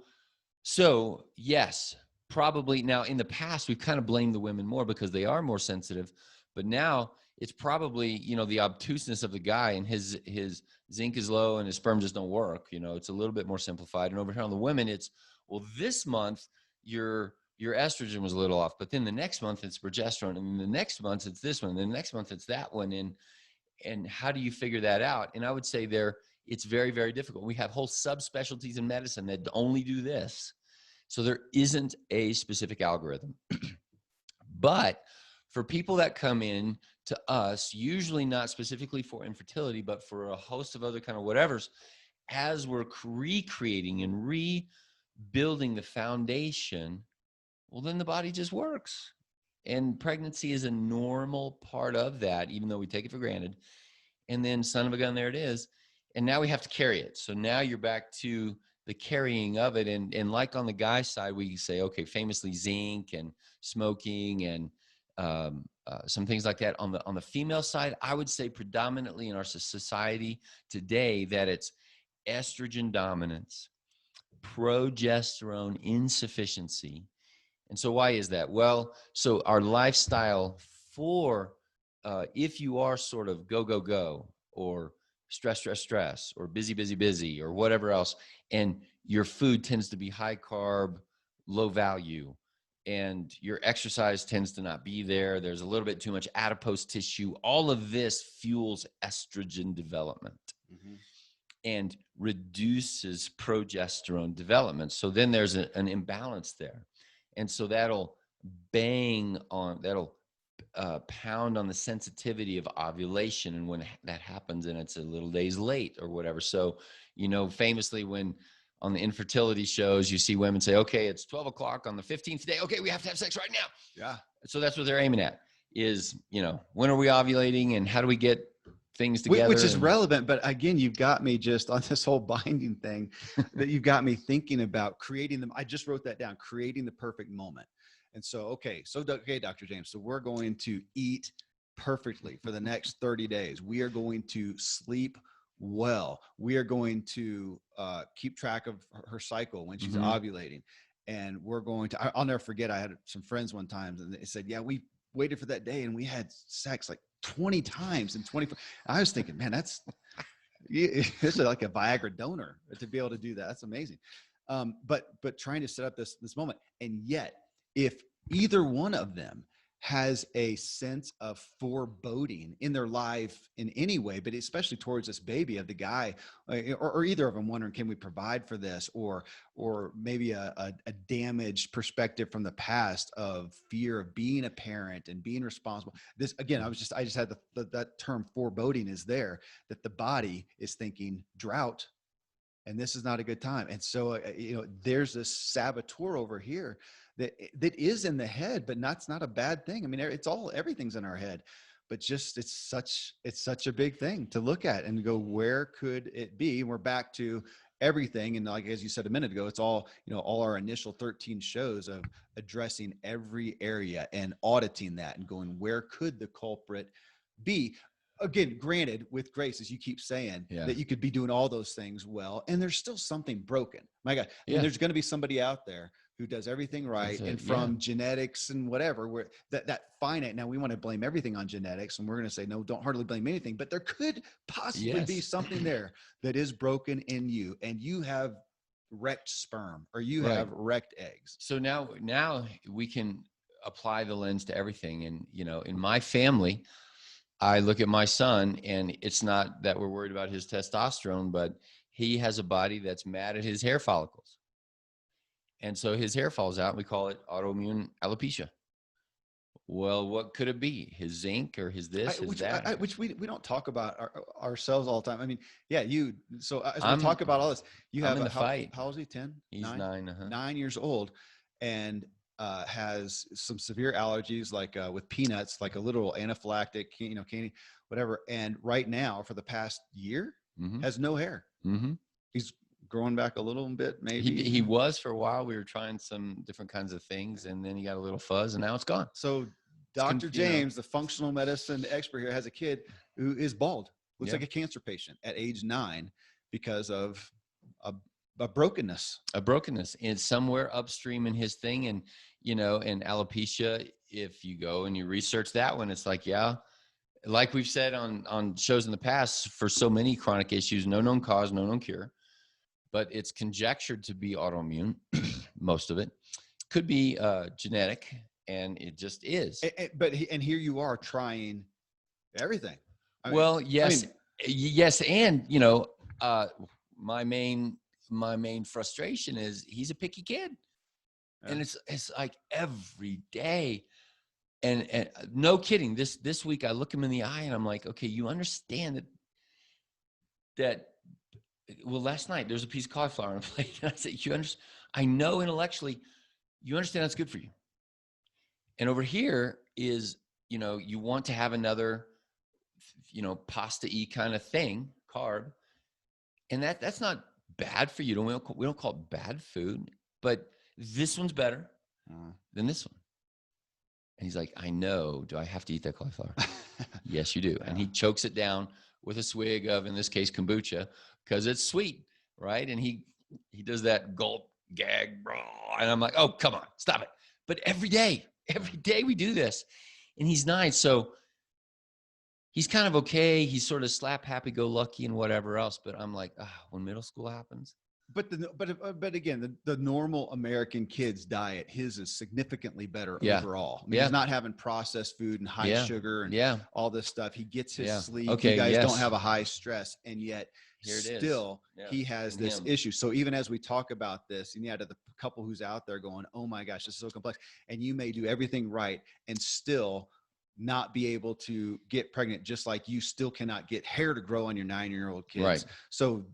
yes, probably. Now, in the past, we've kind of blamed the women more because they are more sensitive, but now it's probably, you know, the obtuseness of the guy, and his zinc is low and his sperm just don't work. You know, it's a little bit more simplified. And over here on the women, it's, well, this month your estrogen was a little off, but then the next month it's progesterone, and then the next month it's this one, and then the next month it's that one. And how do you figure that out? And I would say it's very, very difficult. We have whole subspecialties in medicine that only do this. So there isn't a specific algorithm. But for people that come in to us, usually not specifically for infertility, but for a host of other kind of whatevers, as we're recreating and rebuilding the foundation, well, then the body just works. And pregnancy is a normal part of that, even though we take it for granted. And then, son of a gun, there it is. And now we have to carry it. So now you're back to the carrying of it. And like on the guy side, we say, okay, famously zinc and smoking and some things like that. On the female side, I would say predominantly in our society today that it's estrogen dominance, progesterone insufficiency. And so why is that? Well, so our lifestyle for if you are sort of go, or stress, or busy, or whatever else, and your food tends to be high carb, low value, and your exercise tends to not be there, there's a little bit too much adipose tissue, all of this fuels estrogen development and reduces progesterone development. So then there's an imbalance there. And so that'll pound on the sensitivity of ovulation, and when that happens and it's a little days late or whatever. So, you know, famously when on the infertility shows, you see women say, okay, it's 12 o'clock on the 15th day. Okay, we have to have sex right now. Yeah. So that's what they're aiming at is, you know, when are we ovulating and how do we get things together? Which is relevant. But again, you've got me just on this whole binding thing that you've got me thinking about creating them. I just wrote that down, creating the perfect moment. And so, okay, Dr. James, so we're going to eat perfectly for the next 30 days. We are going to sleep well. We are going to keep track of her cycle when she's ovulating. And we're going to, I'll never forget, I had some friends one time and they said, yeah, we waited for that day and we had sex like 20 times in 24. I was thinking, man, this is like a Viagra donor to be able to do that. That's amazing. But trying to set up this moment. And yet, if either one of them has a sense of foreboding in their life in any way, but especially towards this baby of the guy, or either of them wondering, can we provide for this? Or maybe a damaged perspective from the past of fear of being a parent and being responsible. This, again, I just had that term foreboding is there, that the body is thinking drought, and this is not a good time. And so, there's this saboteur over here that is in the head, but that's not a bad thing. I mean, everything's in our head, but just, it's such a big thing to look at and go, where could it be? And we're back to everything. And like, as you said a minute ago, it's all our initial 13 shows of addressing every area and auditing that and going, where could the culprit be? again, granted, with grace, as you keep saying, Yeah. that you could be doing all those things well, and there's still something broken. My God, I mean, Yeah. there's going to be somebody out there who does everything right, and from genetics and whatever, where that finite. Now we want to blame everything on genetics, and we're going to say no, don't hardly blame anything. But there could possibly be something there that is broken in you, and you have wrecked sperm, or you have wrecked eggs. So now we can apply the lens to everything. And, you know, in my family, I look at my son, and it's not that we're worried about his testosterone, but he has a body that's mad at his hair follicles. And so his hair falls out, and we call it autoimmune alopecia. Well, what could it be? His zinc or his this, his that? Which we don't talk about ourselves all the time. I mean, yeah, so as we talk about all this, you have a fight. How old is he? 10? He's 9. 9 years old, and has some severe allergies, like with peanuts, like a literal anaphylactic, candy, whatever. And right now, for the past year, has no hair. He's growing back a little bit, maybe. He was for a while. We were trying some different kinds of things, and then he got a little fuzz, and now it's gone. So Dr. James, the functional medicine expert here, has a kid who is bald, looks like a cancer patient at age 9 because of a brokenness. And somewhere upstream in his thing. And, you know, and alopecia, if you go and you research that one, it's like, like we've said on shows in the past, for so many chronic issues, no known cause, no known cure, but it's conjectured to be autoimmune. Most of it could be genetic, and it just is. But here you are trying everything. Yes. And, you know, my main frustration is he's a picky kid. And it's like every day. And no kidding, this week I look him in the eye, and I'm like, okay, you understand that well, last night there's a piece of cauliflower on a plate. And I said, I know intellectually you understand that's good for you. And over here is, you know, you want to have another, you know, pasta-y kind of thing, carb. And that's not bad for you. We don't call it bad food, but this one's better than this one. And he's like, I know. Do I have to eat that cauliflower? Yes, you do. And he chokes it down with a swig of, in this case, kombucha, because it's sweet, right? And he does that gulp, gag, and I'm like, oh, come on, stop it. But every day we do this. And he's 9, so he's kind of okay. He's sort of slap happy-go-lucky and whatever else. But I'm like, when middle school happens. But again, the normal American kid's diet, his is significantly better overall. I mean, he's not having processed food and high sugar and all this stuff. He gets his sleep. Okay, you guys don't have a high stress, and yet still he has this issue. So even as we talk about this, and to the couple who's out there going, oh my gosh, this is so complex, and you may do everything right and still not be able to get pregnant, just like you still cannot get hair to grow on your 9-year-old kids. Right. So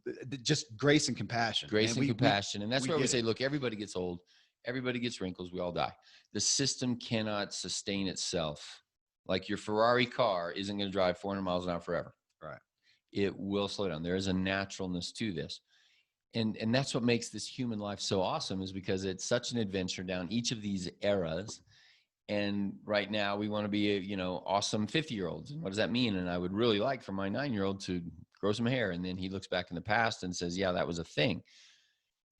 just grace and compassion. And that's where we say, look, everybody gets old. Everybody gets wrinkles. We all die. The system cannot sustain itself. Like your Ferrari car isn't going to drive 400 miles an hour forever. Right. It will slow down. There is a naturalness to this. And that's what makes this human life so awesome, is because it's such an adventure down each of these eras. And right now we want to be, awesome 50-year-olds. And what does that mean? And I would really like for my 9-year-old to grow some hair. And then he looks back in the past and says, yeah, that was a thing.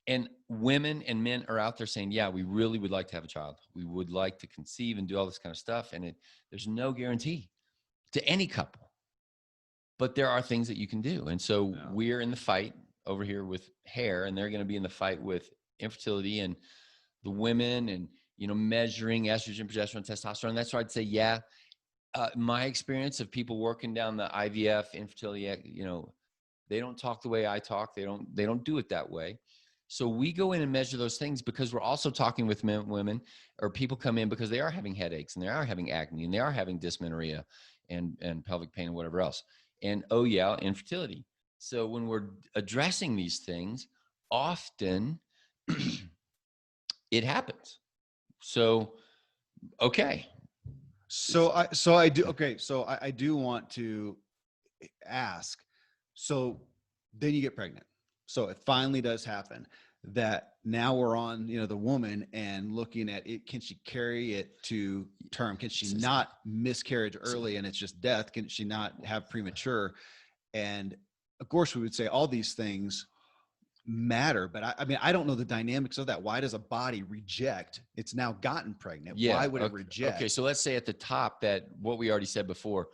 And women and men are out there saying, yeah, we really would like to have a child. We would like to conceive and do all this kind of stuff. And there's no guarantee to any couple, but there are things that you can do. And so we're in the fight over here with hair, and they're going to be in the fight with infertility and the women and, measuring estrogen, progesterone, testosterone. That's why I'd say, my experience of people working down the IVF, infertility, they don't talk the way I talk. They don't do it that way. So we go in and measure those things because we're also talking with women, or people come in because they are having headaches and they are having acne and they are having dysmenorrhea and pelvic pain and whatever else. And infertility. So when we're addressing these things, often it happens. So, okay. So I do want to ask, so then you get pregnant. So it finally does happen. that now we're on, the woman and looking at it. Can she carry it to term? Can she not miscarriage early and it's just death? Can she not have premature? And of course we would say all these things matter, but I mean, I don't know the dynamics of that. Why does a body reject? It's now gotten pregnant. Yeah. Why would okay, it reject? Okay. So let's say at the top that what we already said before,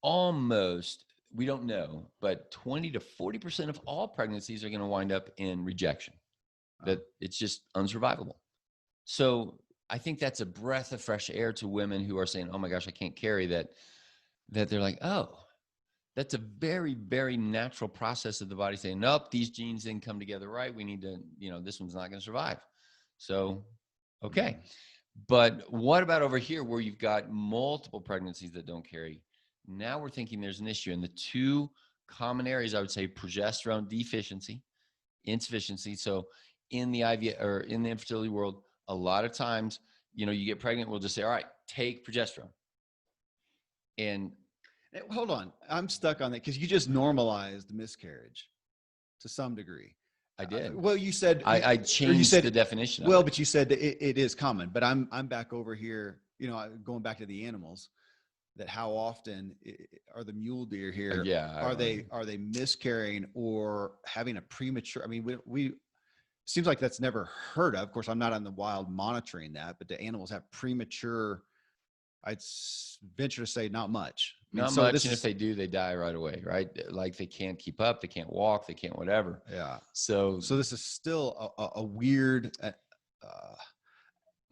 almost, we don't know, but 20 to 40% of all pregnancies are going to wind up in rejection, that it's just unsurvivable. So I think that's a breath of fresh air to women who are saying, oh my gosh, I can't carry that they're like, oh, that's a very, very natural process of the body saying, nope, these genes didn't come together right. We need to, this one's not going to survive. So, okay. But what about over here where you've got multiple pregnancies that don't carry? Now we're thinking there's an issue. And the two common areas, I would say, progesterone deficiency, insufficiency. So in the IVF or in the infertility world, a lot of times, you get pregnant, we'll just say, all right, take progesterone. And hold on, I'm stuck on that because you just normalized miscarriage to some degree. I did. Well, you said I changed the definition. Well, but you said that it is common. But I'm back over here. Going back to the animals. That how often are the mule deer here? Are they miscarrying or having a premature? I mean, we seems like that's never heard of. Of course, I'm not on the wild monitoring that, but the animals have premature. I'd venture to say not much. Not much, and if they do, they die right away, right? Like they can't keep up, they can't walk, they can't whatever. Yeah. So this is still a weird.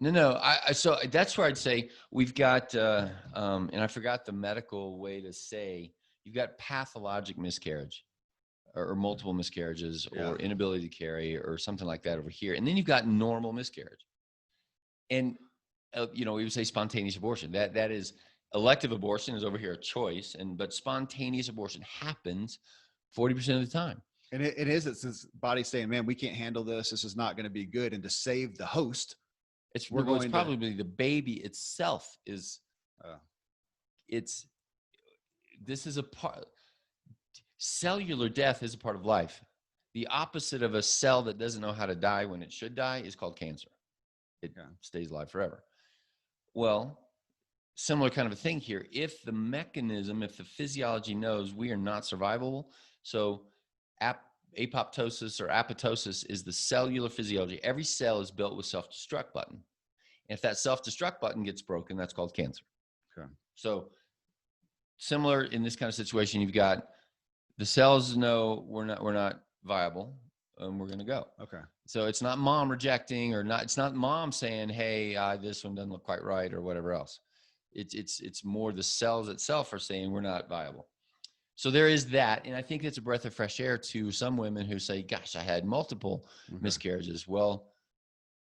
No. So that's where I'd say we've got, and I forgot the medical way to say, you've got pathologic miscarriage, or multiple miscarriages, or inability to carry, or something like that over here, and then you've got normal miscarriage, and we would say spontaneous abortion. That is. Elective abortion is over here a choice, but spontaneous abortion happens 40% of the time. And it's this body saying, man, we can't handle this. This is not going to be good. And to save the host, it's probably the baby itself is, this is a part, cellular death is a part of life. The opposite of a cell that doesn't know how to die when it should die is called cancer. It stays alive forever. Well, similar kind of a thing here. If the mechanism, if the physiology knows we are not survivable, so apoptosis or apoptosis is the cellular physiology. Every cell is built with self-destruct button. And if that self-destruct button gets broken, that's called cancer. Okay. So similar in this kind of situation, you've got the cells know we're not viable, and we're going to go. Okay. So it's not mom rejecting, it's not mom saying, hey, this one doesn't look quite right, or whatever else. It's more the cells itself are saying we're not viable. So there is that. And I think it's a breath of fresh air to some women who say, gosh, I had multiple miscarriages. Well,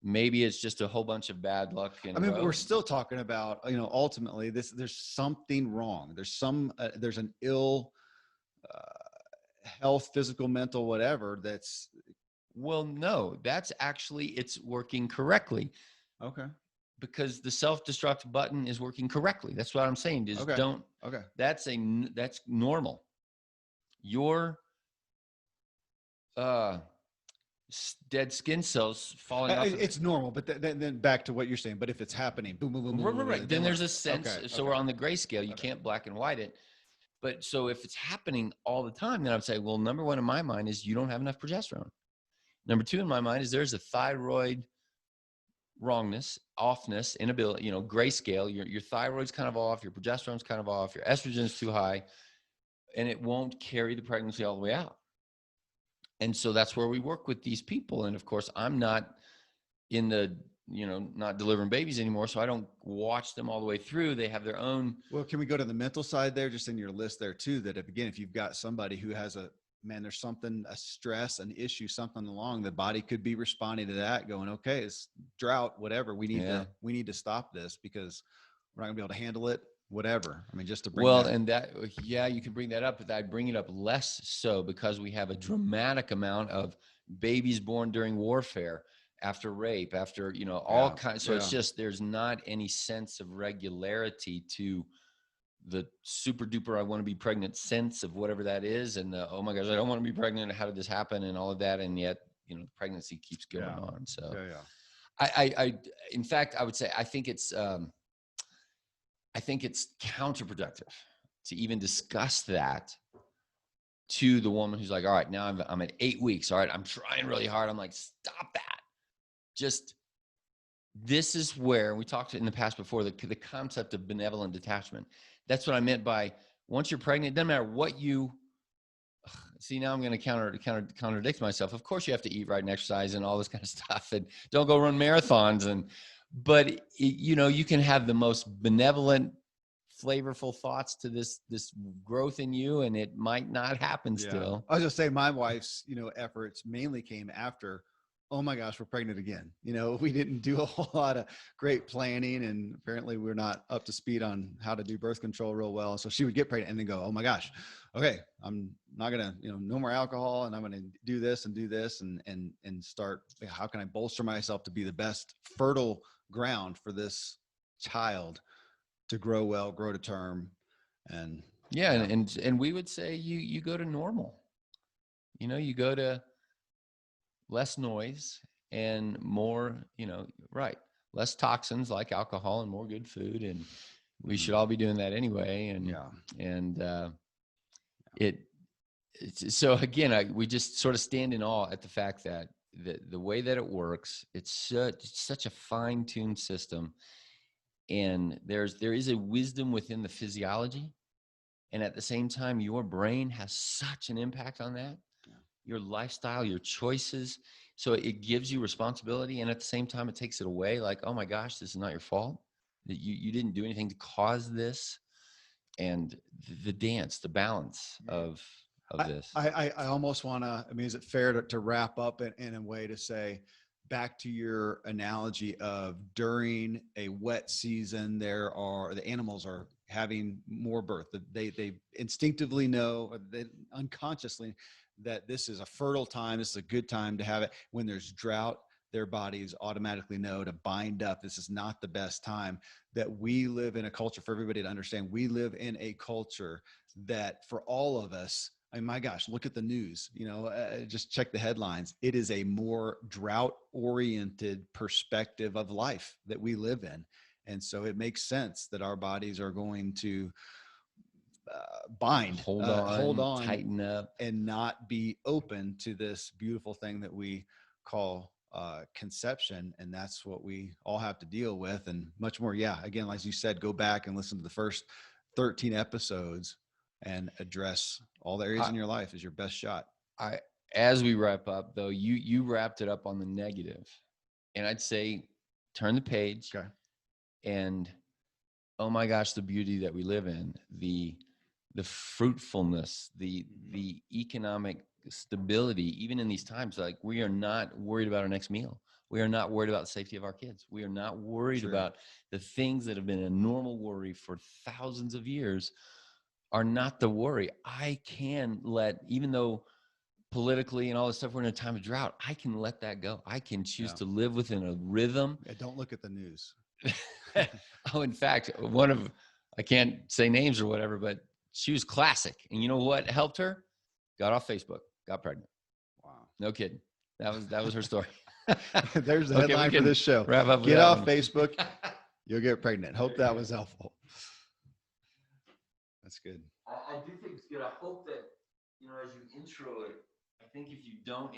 maybe it's just a whole bunch of bad luck. But we're still talking about, ultimately there's something wrong. There's an ill health, physical, mental, whatever. Well, no, that's actually, it's working correctly. Okay. Because the self-destruct button is working correctly. That's what I'm saying. That's normal. Your dead skin cells falling off. It's normal, but then back to what you're saying. But if it's happening, boom, boom, boom, boom, right. Then there's a sense. So we're on the grayscale. You can't black and white it. But so if it's happening all the time, then I'd say, well, number one in my mind is you don't have enough progesterone. Number two in my mind is there's a thyroid wrongness, offness, inability, grayscale. Your thyroid's kind of off, your progesterone's kind of off, your estrogen's too high, and it won't carry the pregnancy all the way out. And so that's where we work with these people. And of course, I'm not in the, not delivering babies anymore, so I don't watch them all the way through. They have their own. Well, can we go to the mental side there, just in your list there too, that if you've got somebody who has there's something, a stress, an issue, something along, the body could be responding to that, going, okay, it's drought, whatever. We need to stop this because we're not gonna be able to handle it, whatever. I mean, just to bring you can bring that up, but I bring it up less so because we have a dramatic amount of babies born during warfare, after rape, after, all kinds. So it's just, there's not any sense of regularity to the super duper I want to be pregnant sense of whatever that is, and the, oh my gosh, I don't want to be pregnant, how did this happen, and all of that. And yet the pregnancy keeps going on. So in fact, I would say, I think it's counterproductive to even discuss that to the woman who's like, all right, now I'm at 8 weeks. All right, I'm trying really hard. I'm like, stop that. This is where we talked in the past before, the concept of benevolent detachment. That's what I meant by, once you're pregnant, it doesn't matter what you see. Now I'm going to contradict myself. Of course you have to eat right and exercise and all this kind of stuff, and don't go run marathons. But you can have the most benevolent, flavorful thoughts to this growth in you, and it might not happen still. I was just saying, my wife's, efforts mainly came after, oh my gosh, we're pregnant again. We didn't do a whole lot of great planning, and apparently we're not up to speed on how to do birth control real well. So she would get pregnant and then go, oh my gosh, okay, I'm not gonna, no more alcohol, and I'm gonna do this and start, how can I bolster myself to be the best fertile ground for this child to grow well, grow to term. And and we would say you go to normal. You go to less noise and more, less toxins like alcohol and more good food. And we should all be doing that anyway. So again, we just sort of stand in awe at the fact that the way that it works, it's such a fine-tuned system. And there is a wisdom within the physiology. And at the same time, your brain has such an impact on that. Your lifestyle, your choices. So it gives you responsibility, and at the same time, it takes it away. Like, oh my gosh, this is not your fault. That you didn't do anything to cause this. And the dance, the balance of this. I almost want to, is it fair to wrap up in a way to say, back to your analogy of during a wet season, the animals are having more birth. They instinctively know, they unconsciously, that this is a fertile time. This is a good time to have it. When there's drought, their bodies automatically know to bind up. This is not the best time. That we live in a culture, for everybody to understand, we live in a culture that for all of us, my gosh, look at the news, just check the headlines. It is a more drought oriented perspective of life that we live in. And so it makes sense that our bodies are going to bind, hold on, tighten up, and not be open to this beautiful thing that we call conception. And that's what we all have to deal with, and much more. Yeah. Again, like you said, go back and listen to the first 13 episodes and address all the areas in your life is your best shot. As we wrap up though, you wrapped it up on the negative, and I'd say turn the page. Okay. And oh my gosh, the beauty that we live in, the fruitfulness, the economic stability, even in these times. Like, we are not worried about our next meal. We are not worried about the safety of our kids. We are not worried about the things that have been a normal worry for thousands of years are not the worry. I can even though politically and all this stuff, we're in a time of drought, I can let that go. I can choose to live within a rhythm. Don't look at the news. In fact, I can't say names or whatever, but she was classic. And you know what helped her? Got off Facebook, got pregnant. Wow. No kidding. That was her story. There's the headline for this show. Wrap up. Get off Facebook, you'll get pregnant. Hope that was helpful. That's good. I do think it's good. I hope that, as you intro it, I think if you don't